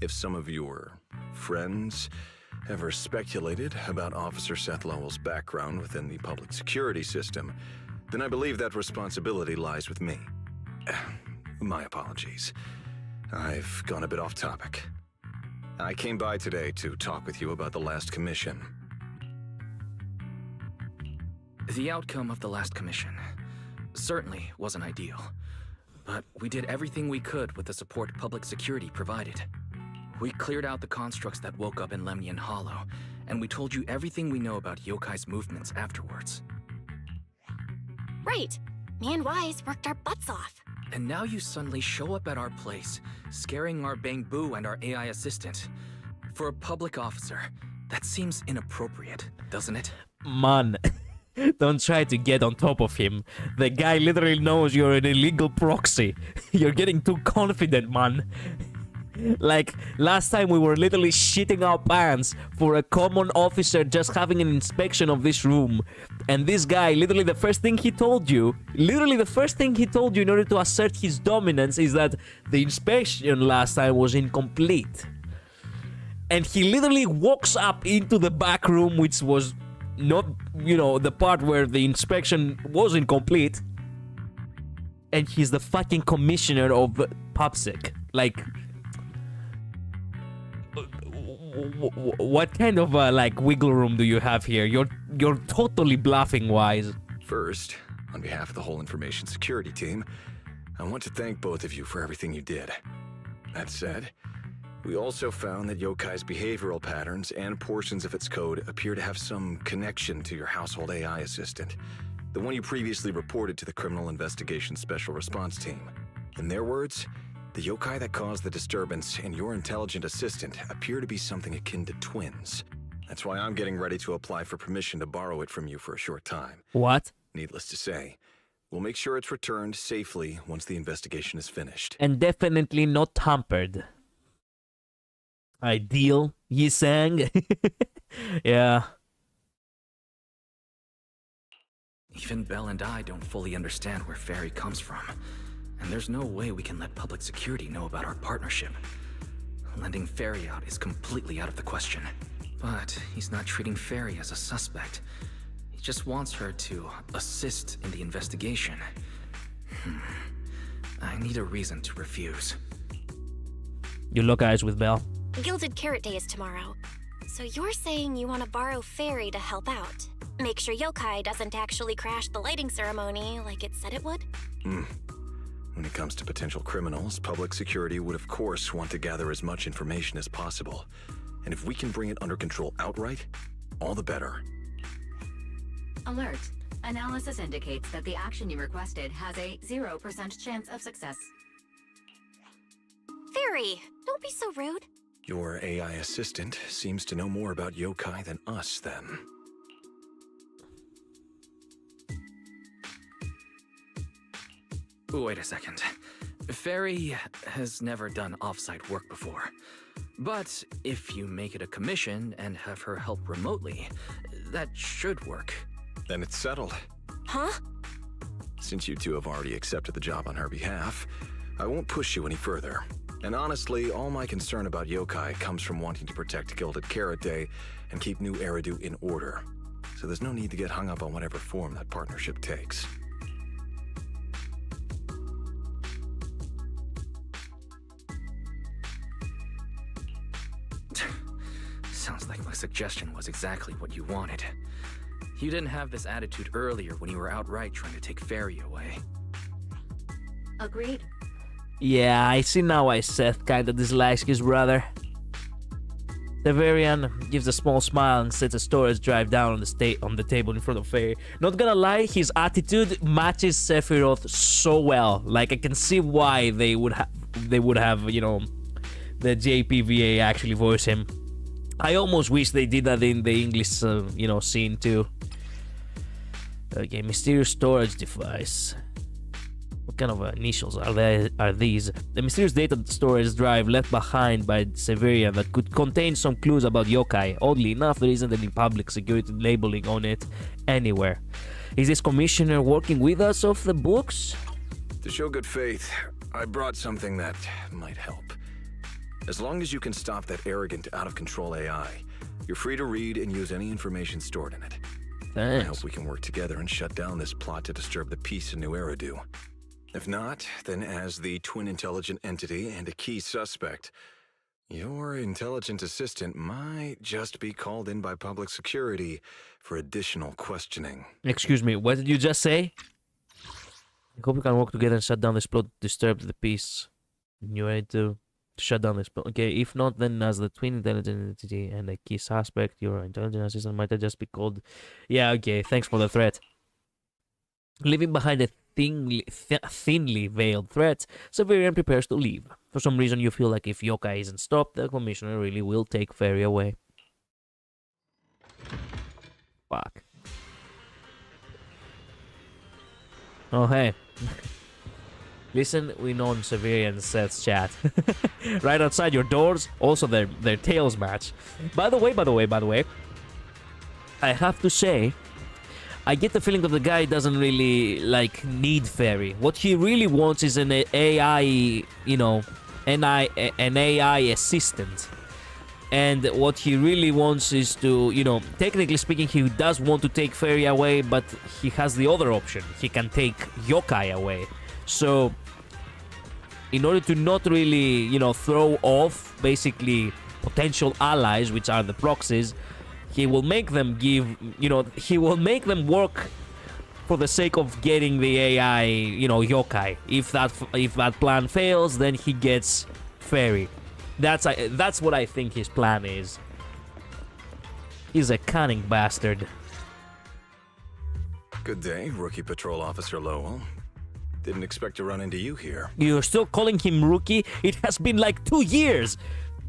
If some of your friends ever speculated about Officer Seth Lowell's background within the public security system, then I believe that responsibility lies with me. My apologies. I've gone a bit off topic. I came by today to talk with you about the last commission. The outcome of the last commission certainly wasn't ideal, but we did everything we could with the support public security provided. We cleared out the constructs that woke up in Lemnian Hollow, and we told you everything we know about Yokai's movements afterwards. Right. Me and Wise worked our butts off. And now you suddenly show up at our place, scaring our Bang Boo and our AI assistant. For a public officer, that seems inappropriate, doesn't it? Man, don't try to get on top of him. The guy literally knows you're an illegal proxy. You're getting too confident, man. Like, last time we were literally shitting our pants for a common officer just having an inspection of this room. And this guy, literally the first thing he told you in order to assert his dominance is that the inspection last time was incomplete. And he literally walks up into the back room, which was not, you know, the part where the inspection was incomplete. And he's the fucking commissioner of PubSec. Like... what kind of like wiggle room do you have here? You're totally bluffing, Wise. First, on behalf of the whole information security team, I want to thank both of you for everything you did. That said, we also found that Yokai's behavioral patterns and portions of its code appear to have some connection to your household AI assistant, the one you previously reported to the Criminal Investigation Special Response Team. In their words, the yokai that caused the disturbance and your intelligent assistant appear to be something akin to twins. That's why I'm getting ready to apply for permission to borrow it from you for a short time. What? Needless to say, We'll make sure it's returned safely once the investigation is finished. And definitely not tampered. Ideal, ye sang. Yeah. Even Belle and I don't fully understand where Ferry comes from. And there's no way we can let public security know about our partnership. Lending Ferry out is completely out of the question. But he's not treating Ferry as a suspect. He just wants her to assist in the investigation. I need a reason to refuse. You lock eyes with Belle. Gilded Carrot Day is tomorrow. So you're saying you want to borrow Fairy to help out? Make sure Yokai doesn't actually crash the lighting ceremony like it said it would? When it comes to potential criminals, public security would of course want to gather as much information as possible. And if we can bring it under control outright, all the better. Alert. Analysis indicates that the action you requested has a 0% chance of success. Fairy, don't be so rude. Your AI assistant seems to know more about yokai than us, then. Wait a second. Ferry has never done off-site work before. But if you make it a commission and have her help remotely, that should work. Then it's settled. Huh? Since you two have already accepted the job on her behalf, I won't push you any further. And honestly, all my concern about yokai comes from wanting to protect Gilded Carrot Day and keep New Eridu in order. So there's no need to get hung up on whatever form that partnership takes. Sounds like my suggestion was exactly what you wanted. You didn't have this attitude earlier when you were outright trying to take Ferry away. Agreed. Yeah, I see now why Seth kinda dislikes his brother. Severian gives a small smile and sets a storage drive down on the table in front of Ferry. Not gonna lie, his attitude matches Sephiroth so well. Like, I can see why they would have, you know, the JPVA actually voice him. I almost wish they did that in the English, you know, scene too. Okay, mysterious storage device. What kind of initials are these? The mysterious data storage drive left behind by Severia that could contain some clues about yokai. Oddly enough, there isn't any public security labeling on it anywhere. Is this commissioner working with us off the books? To show good faith, I brought something that might help. As long as you can stop that arrogant, out-of-control AI, you're free to read and use any information stored in it. Thanks. I hope we can work together and shut down this plot to disturb the peace in New Eridu. If not, then as the twin intelligent entity and a key suspect, your intelligent assistant might just be called in by public security for additional questioning. Excuse me, what did you just say? I hope we can work together and shut down this plot to disturb the peace. You ready to shut down this plot? Okay, if not, then as the twin intelligent entity and a key suspect, your intelligent assistant might just be called... Yeah, okay, thanks for the threat. Leaving behind a thinly veiled threat, Severian prepares to leave. For some reason, you feel like if yokai isn't stopped, the commissioner really will take Ferry away. Fuck. Oh, hey. Listen, we know Severian Seth's chat. Right outside your doors, also their tails match. By the way, I have to say, I get the feeling that the guy doesn't really, like, need Ferry. What he really wants is an AI, you know, an AI assistant. And what he really wants is to, you know, technically speaking, he does want to take Ferry away, but he has the other option. He can take yokai away. So, in order to not really, you know, throw off, basically, potential allies, which are the proxies, he will make them he will make them work for the sake of getting the AI, you know, yokai. If that plan fails, then he gets Ferry. That's what I think his plan is. He's a cunning bastard. Good day, Rookie Patrol Officer Lowell. Didn't expect to run into you here. You're still calling him Rookie? It has been like 2 years!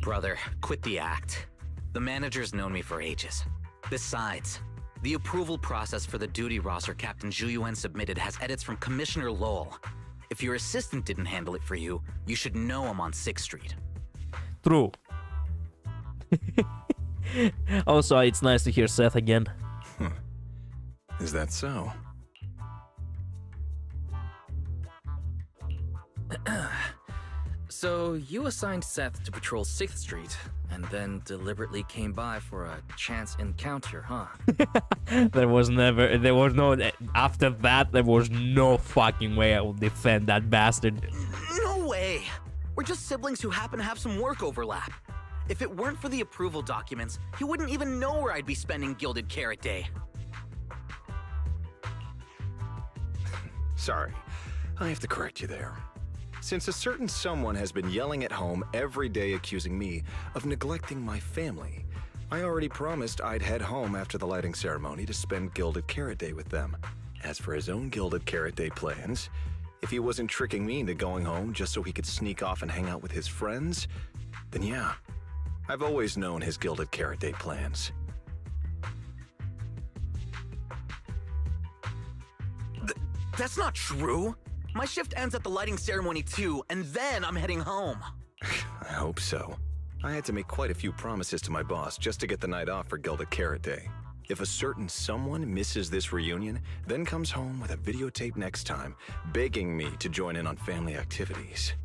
Brother, quit the act. The manager's known me for ages. Besides, The approval process for the duty roster Captain Zhu submitted has edits from Commissioner Lowell. If your assistant didn't handle it for you, you should know him on 6th Street. True. Also, it's nice to hear Seth again. Is that so? So, you assigned Seth to patrol 6th Street, and then deliberately came by for a chance encounter, huh? There was no, after that, there was no fucking way I would defend that bastard. No way! We're just siblings who happen to have some work overlap. If it weren't for the approval documents, he wouldn't even know where I'd be spending Gilded Carrot Day. Sorry, I have to correct you there. Since a certain someone has been yelling at home every day accusing me of neglecting my family, I already promised I'd head home after the lighting ceremony to spend Gilded Carrot Day with them. As for his own Gilded Carrot Day plans, if he wasn't tricking me into going home just so he could sneak off and hang out with his friends, then yeah, I've always known his Gilded Carrot Day plans. That's not true! My shift ends at the lighting ceremony too, and then I'm heading home. I hope so. I had to make quite a few promises to my boss just to get the night off for Gilded Carrot Day. If a certain someone misses this reunion, then comes home with a videotape next time, begging me to join in on family activities.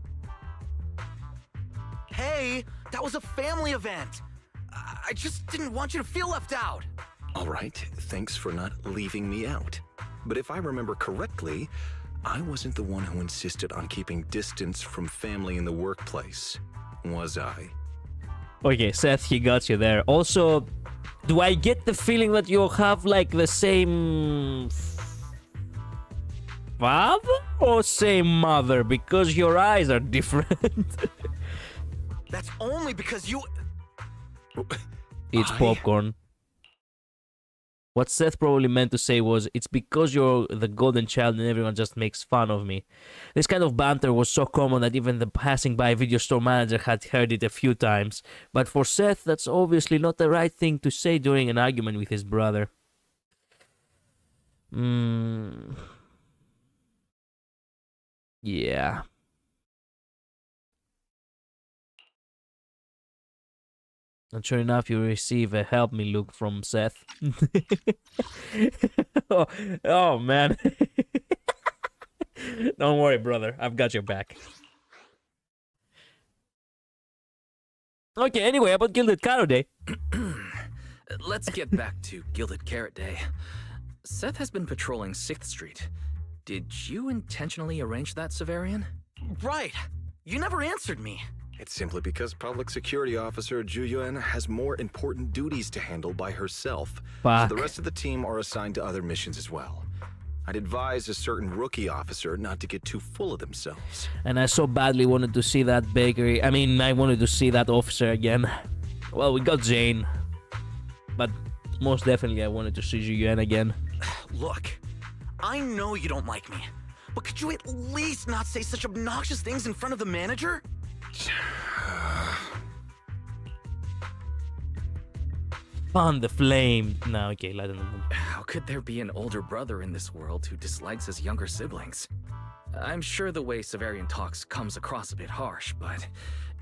Hey, that was a family event! I just didn't want you to feel left out! Alright, thanks for not leaving me out. But if I remember correctly, I wasn't the one who insisted on keeping distance from family in the workplace, was I? Okay, Seth, he got you there. Also, do I get the feeling that you have like the same father or same mother? Because your eyes are different. That's only because you... It's popcorn. What Seth probably meant to say was, it's because you're the golden child and everyone just makes fun of me. This kind of banter was so common that even the passing by video store manager had heard it a few times. But for Seth, that's obviously not the right thing to say during an argument with his brother. Yeah. And sure enough, you receive a help me look from Seth. oh man. Don't worry, brother. I've got your back. Okay, anyway, about Gilded Carrot Day. Let's get back to Gilded Carrot Day. Seth has been patrolling 6th Street. Did you intentionally arrange that, Severian? Right! You never answered me. It's simply because Public Security Officer Zhu Yuan has more important duties to handle by herself. Fuck. So the rest of the team are assigned to other missions as well. I'd advise a certain rookie officer not to get too full of themselves. And I so badly wanted to see that bakery. I mean, I wanted to see that officer again. Well, we got Zane. But most definitely I wanted to see Zhu Yuan again. Look, I know you don't like me. But could you at least not say such obnoxious things in front of the manager? Fan the flame. No, okay, let him. How could there be an older brother in this world who dislikes his younger siblings? I'm sure the way Severian talks comes across a bit harsh, but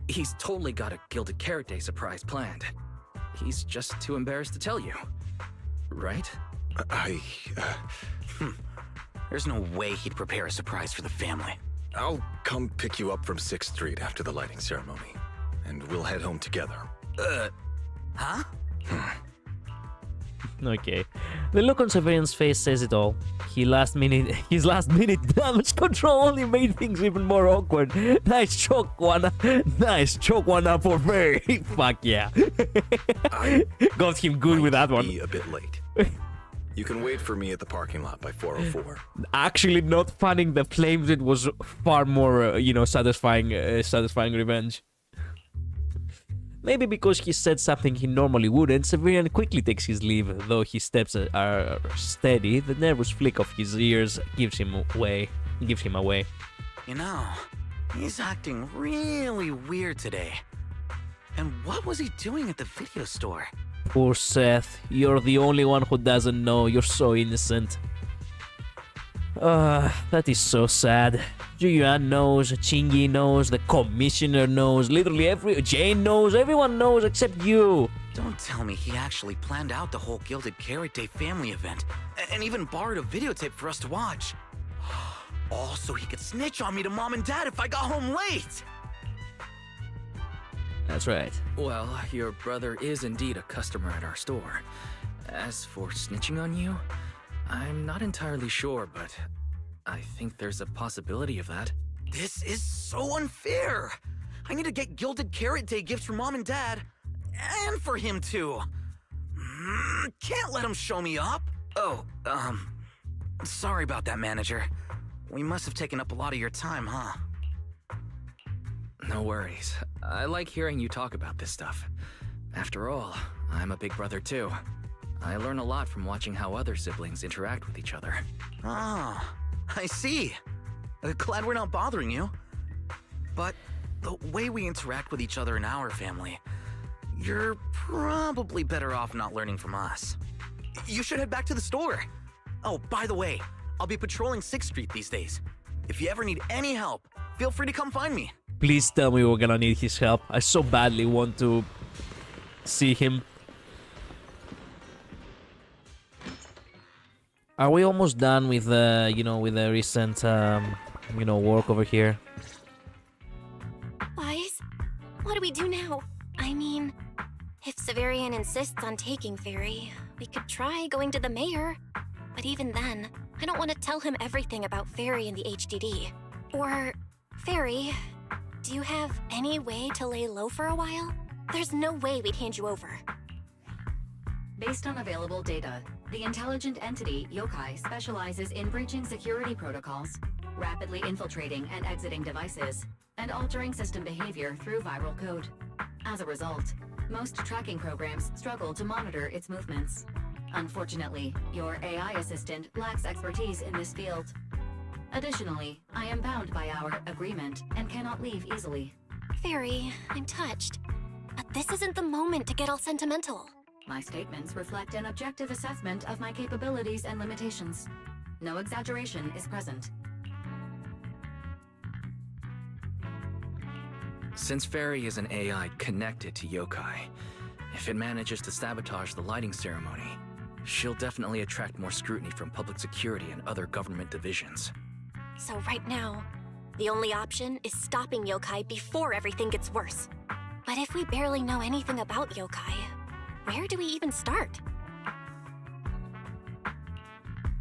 he's totally got a Gilded Carrot Day surprise planned. He's just too embarrassed to tell you. Right? There's no way he'd prepare a surprise for the family. I'll come pick you up from 6th Street after the lighting ceremony, and we'll head home together. Huh? Okay. The look on Severian's face says it all. His last minute damage control only made things even more awkward. Nice choke one up for me. Fuck yeah. Got him good with that one. Be a bit late. You can wait for me at the parking lot by 4:04. Actually, not fanning the flames, it was far more, satisfying revenge. Maybe because he said something he normally wouldn't, Severian quickly takes his leave. Though his steps are steady, the nervous flick of his ears gives him away. You know, he's acting really weird today. And what was he doing at the video store? Poor Seth, you're the only one who doesn't know. You're so innocent. That is so sad. Julian knows, Chingy knows, the commissioner knows, literally Jane knows, everyone knows except you. Don't tell me he actually planned out the whole Gilded Carrot Day family event, and even borrowed a videotape for us to watch. All so he could snitch on me to Mom and Dad if I got home late! That's right. Well, your brother is indeed a customer at our store. As for snitching on you, I'm not entirely sure, but I think there's a possibility of that. This is so unfair! I need to get Gilded Carrot Day gifts for Mom and Dad, and for him too. Can't let him show me up. Oh, sorry about that, manager. We must have taken up a lot of your time, huh? No worries. I like hearing you talk about this stuff. After all, I'm a big brother too. I learn a lot from watching how other siblings interact with each other. Ah, I see. Glad we're not bothering you. But the way we interact with each other in our family, you're probably better off not learning from us. You should head back to the store. Oh, by the way, I'll be patrolling 6th Street these days. If you ever need any help, feel free to come find me. Please tell me we're gonna need his help. I so badly want to see him. Are we almost done with with the recent work over here? Wise, what do we do now? I mean, if Severian insists on taking Fairy, we could try going to the mayor. But even then, I don't want to tell him everything about Fairy and the HDD. Or, Fairy, do you have any way to lay low for a while? There's no way we'd hand you over. Based on available data, the intelligent entity, Yokai, specializes in breaching security protocols, rapidly infiltrating and exiting devices, and altering system behavior through viral code. As a result, most tracking programs struggle to monitor its movements. Unfortunately, your AI assistant lacks expertise in this field. Additionally, I am bound by our agreement and cannot leave easily. Fairy, I'm touched. But this isn't the moment to get all sentimental. My statements reflect an objective assessment of my capabilities and limitations. No exaggeration is present. Since Fairy is an AI connected to Yokai, if it manages to sabotage the lighting ceremony, she'll definitely attract more scrutiny from public security and other government divisions. So right now, the only option is stopping Yokai before everything gets worse. But if we barely know anything about Yokai, where do we even start?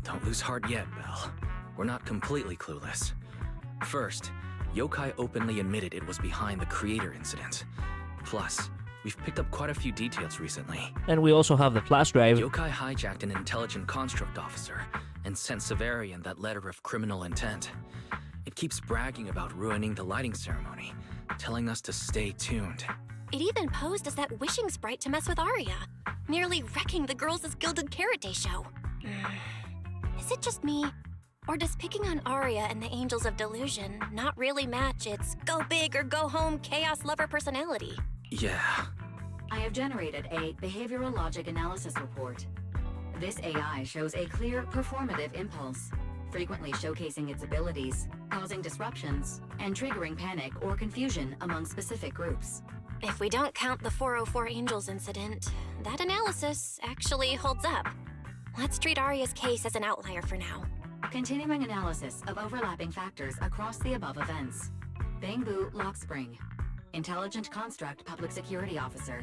Don't lose heart yet, Belle. We're not completely clueless. First, Yokai openly admitted it was behind the creator incident. Plus, we've picked up quite a few details recently. And we also have the flash drive. Yokai hijacked an intelligent construct officer and sent Severian that letter of criminal intent. It keeps bragging about ruining the lighting ceremony, telling us to stay tuned. It even posed as that wishing sprite to mess with Aria, nearly wrecking the Girls' Gilded Carrot Day show. Is it just me? Or does picking on Aria and the Angels of Delusion not really match its go big or go home chaos lover personality? Yeah. I have generated a behavioral logic analysis report. This AI shows a clear performative impulse, frequently showcasing its abilities, causing disruptions, and triggering panic or confusion among specific groups. If we don't count the 404 Angels incident, that analysis actually holds up. Let's treat Aria's case as an outlier for now. Continuing analysis of overlapping factors across the above events. Bangbu Lockspring. Intelligent Construct Public Security Officer.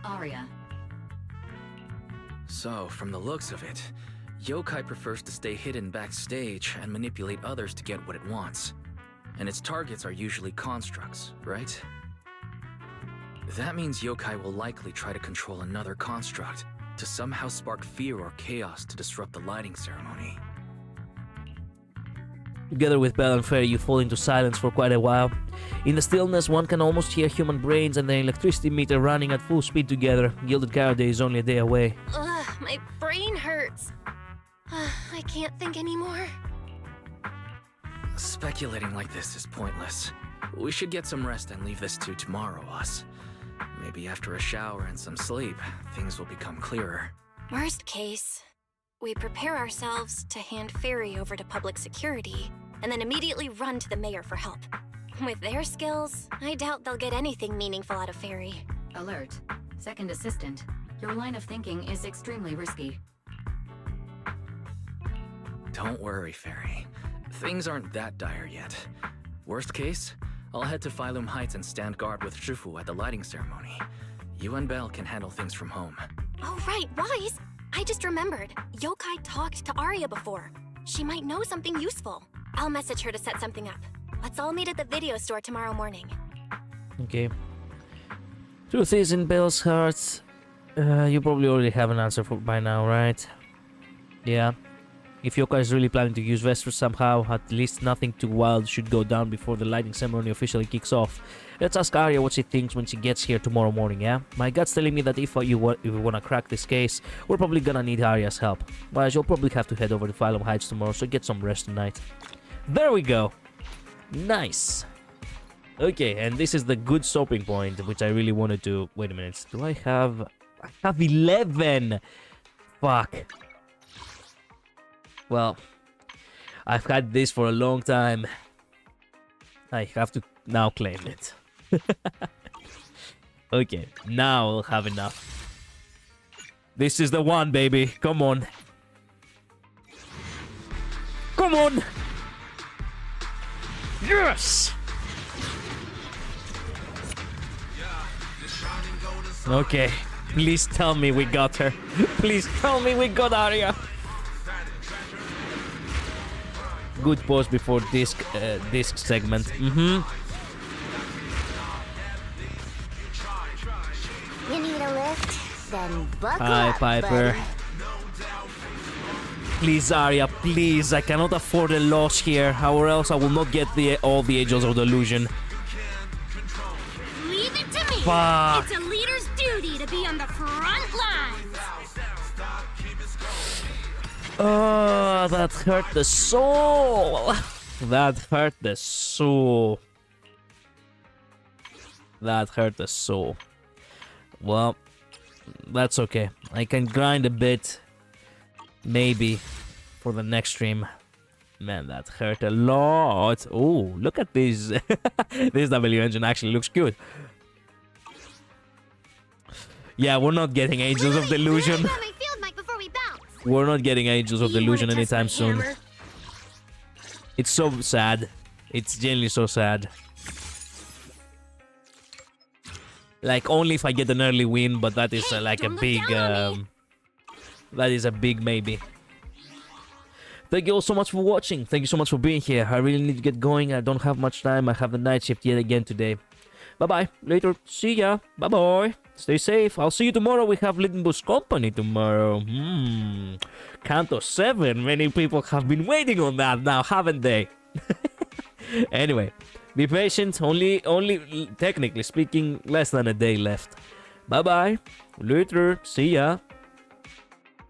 Aria. So, from the looks of it, Yokai prefers to stay hidden backstage and manipulate others to get what it wants. And its targets are usually constructs, right? That means Yokai will likely try to control another construct to somehow spark fear or chaos to disrupt the lighting ceremony. Together with Belle and Fairy, you fall into silence for quite a while. In the stillness, one can almost hear human brains and the electricity meter running at full speed together. Gilded Carrot Day is only a day away. Ugh, my brain hurts. I can't think anymore. Speculating like this is pointless. We should get some rest and leave this to tomorrow, us. Maybe after a shower and some sleep, things will become clearer. Worst case, we prepare ourselves to hand Fairy over to public security, and then immediately run to the mayor for help. With their skills, I doubt they'll get anything meaningful out of Fairy. Alert. Second assistant. Your line of thinking is extremely risky. Don't worry, Fairy. Things aren't that dire yet. Worst case, I'll head to Phylum Heights and stand guard with Shifu at the lighting ceremony. You and Belle can handle things from home. Oh, right, Wise! I just remembered. Yokai talked to Aria before. She might know something useful. I'll message her to set something up. Let's all meet at the video store tomorrow morning. Okay. Truth is, in Belle's heart, you probably already have an answer for by now, right? Yeah. If Yokai is really planning to use Vesper somehow, at least nothing too wild should go down before the lighting ceremony officially kicks off. Let's ask Aria what she thinks when she gets here tomorrow morning, yeah? My gut's telling me that if we wanna crack this case, we're probably gonna need Aria's help. But you'll probably have to head over to Phylum Heights tomorrow, so get some rest tonight. There we go! Nice! Okay, and this is the good stopping point, which I really wanted to... Wait a minute, do I have... I have 11! Fuck. Well, I've had this for a long time. I have to now claim it. Okay, now I'll have enough. This is the one, baby. Come on. Come on! Yes! Okay, please tell me we got her. Please tell me we got Aria. Good pause before disc segment. You need a lift? Then buckle Hi, up, Piper. buddy. Please, Aria, please. I cannot afford a loss here, or else I will not get all the Angels of Delusion. Leave it to me. Fuck. It's a leader's duty to be on the front lines. Oh, that hurt the soul. That hurt the soul. That hurt the soul. Well, that's okay. I can grind a bit. Maybe for the next stream. Man, that hurt a lot. Oh, look at this. This W engine actually looks good. Yeah, we're not getting Angels of Delusion. We're not getting Angels of Delusion anytime soon. It's so sad. It's genuinely so sad. Like, only if I get an early win, but that is like a big... that is a big maybe. Thank you all so much for watching. Thank you so much for being here. I really need to get going. I don't have much time. I have the night shift yet again today. Bye-bye. Later. See ya. Bye-bye. Stay safe. I'll see you tomorrow. We have Littenbush Company tomorrow. Canto 7. Many people have been waiting on that now, haven't they? Anyway, be patient. Only, technically speaking, less than a day left. Bye-bye. Later. See ya.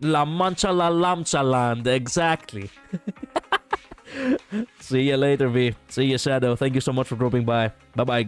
La Mancha La Lamcha Land. Exactly. See ya later, V. See ya, Shadow. Thank you so much for dropping by. Bye-bye.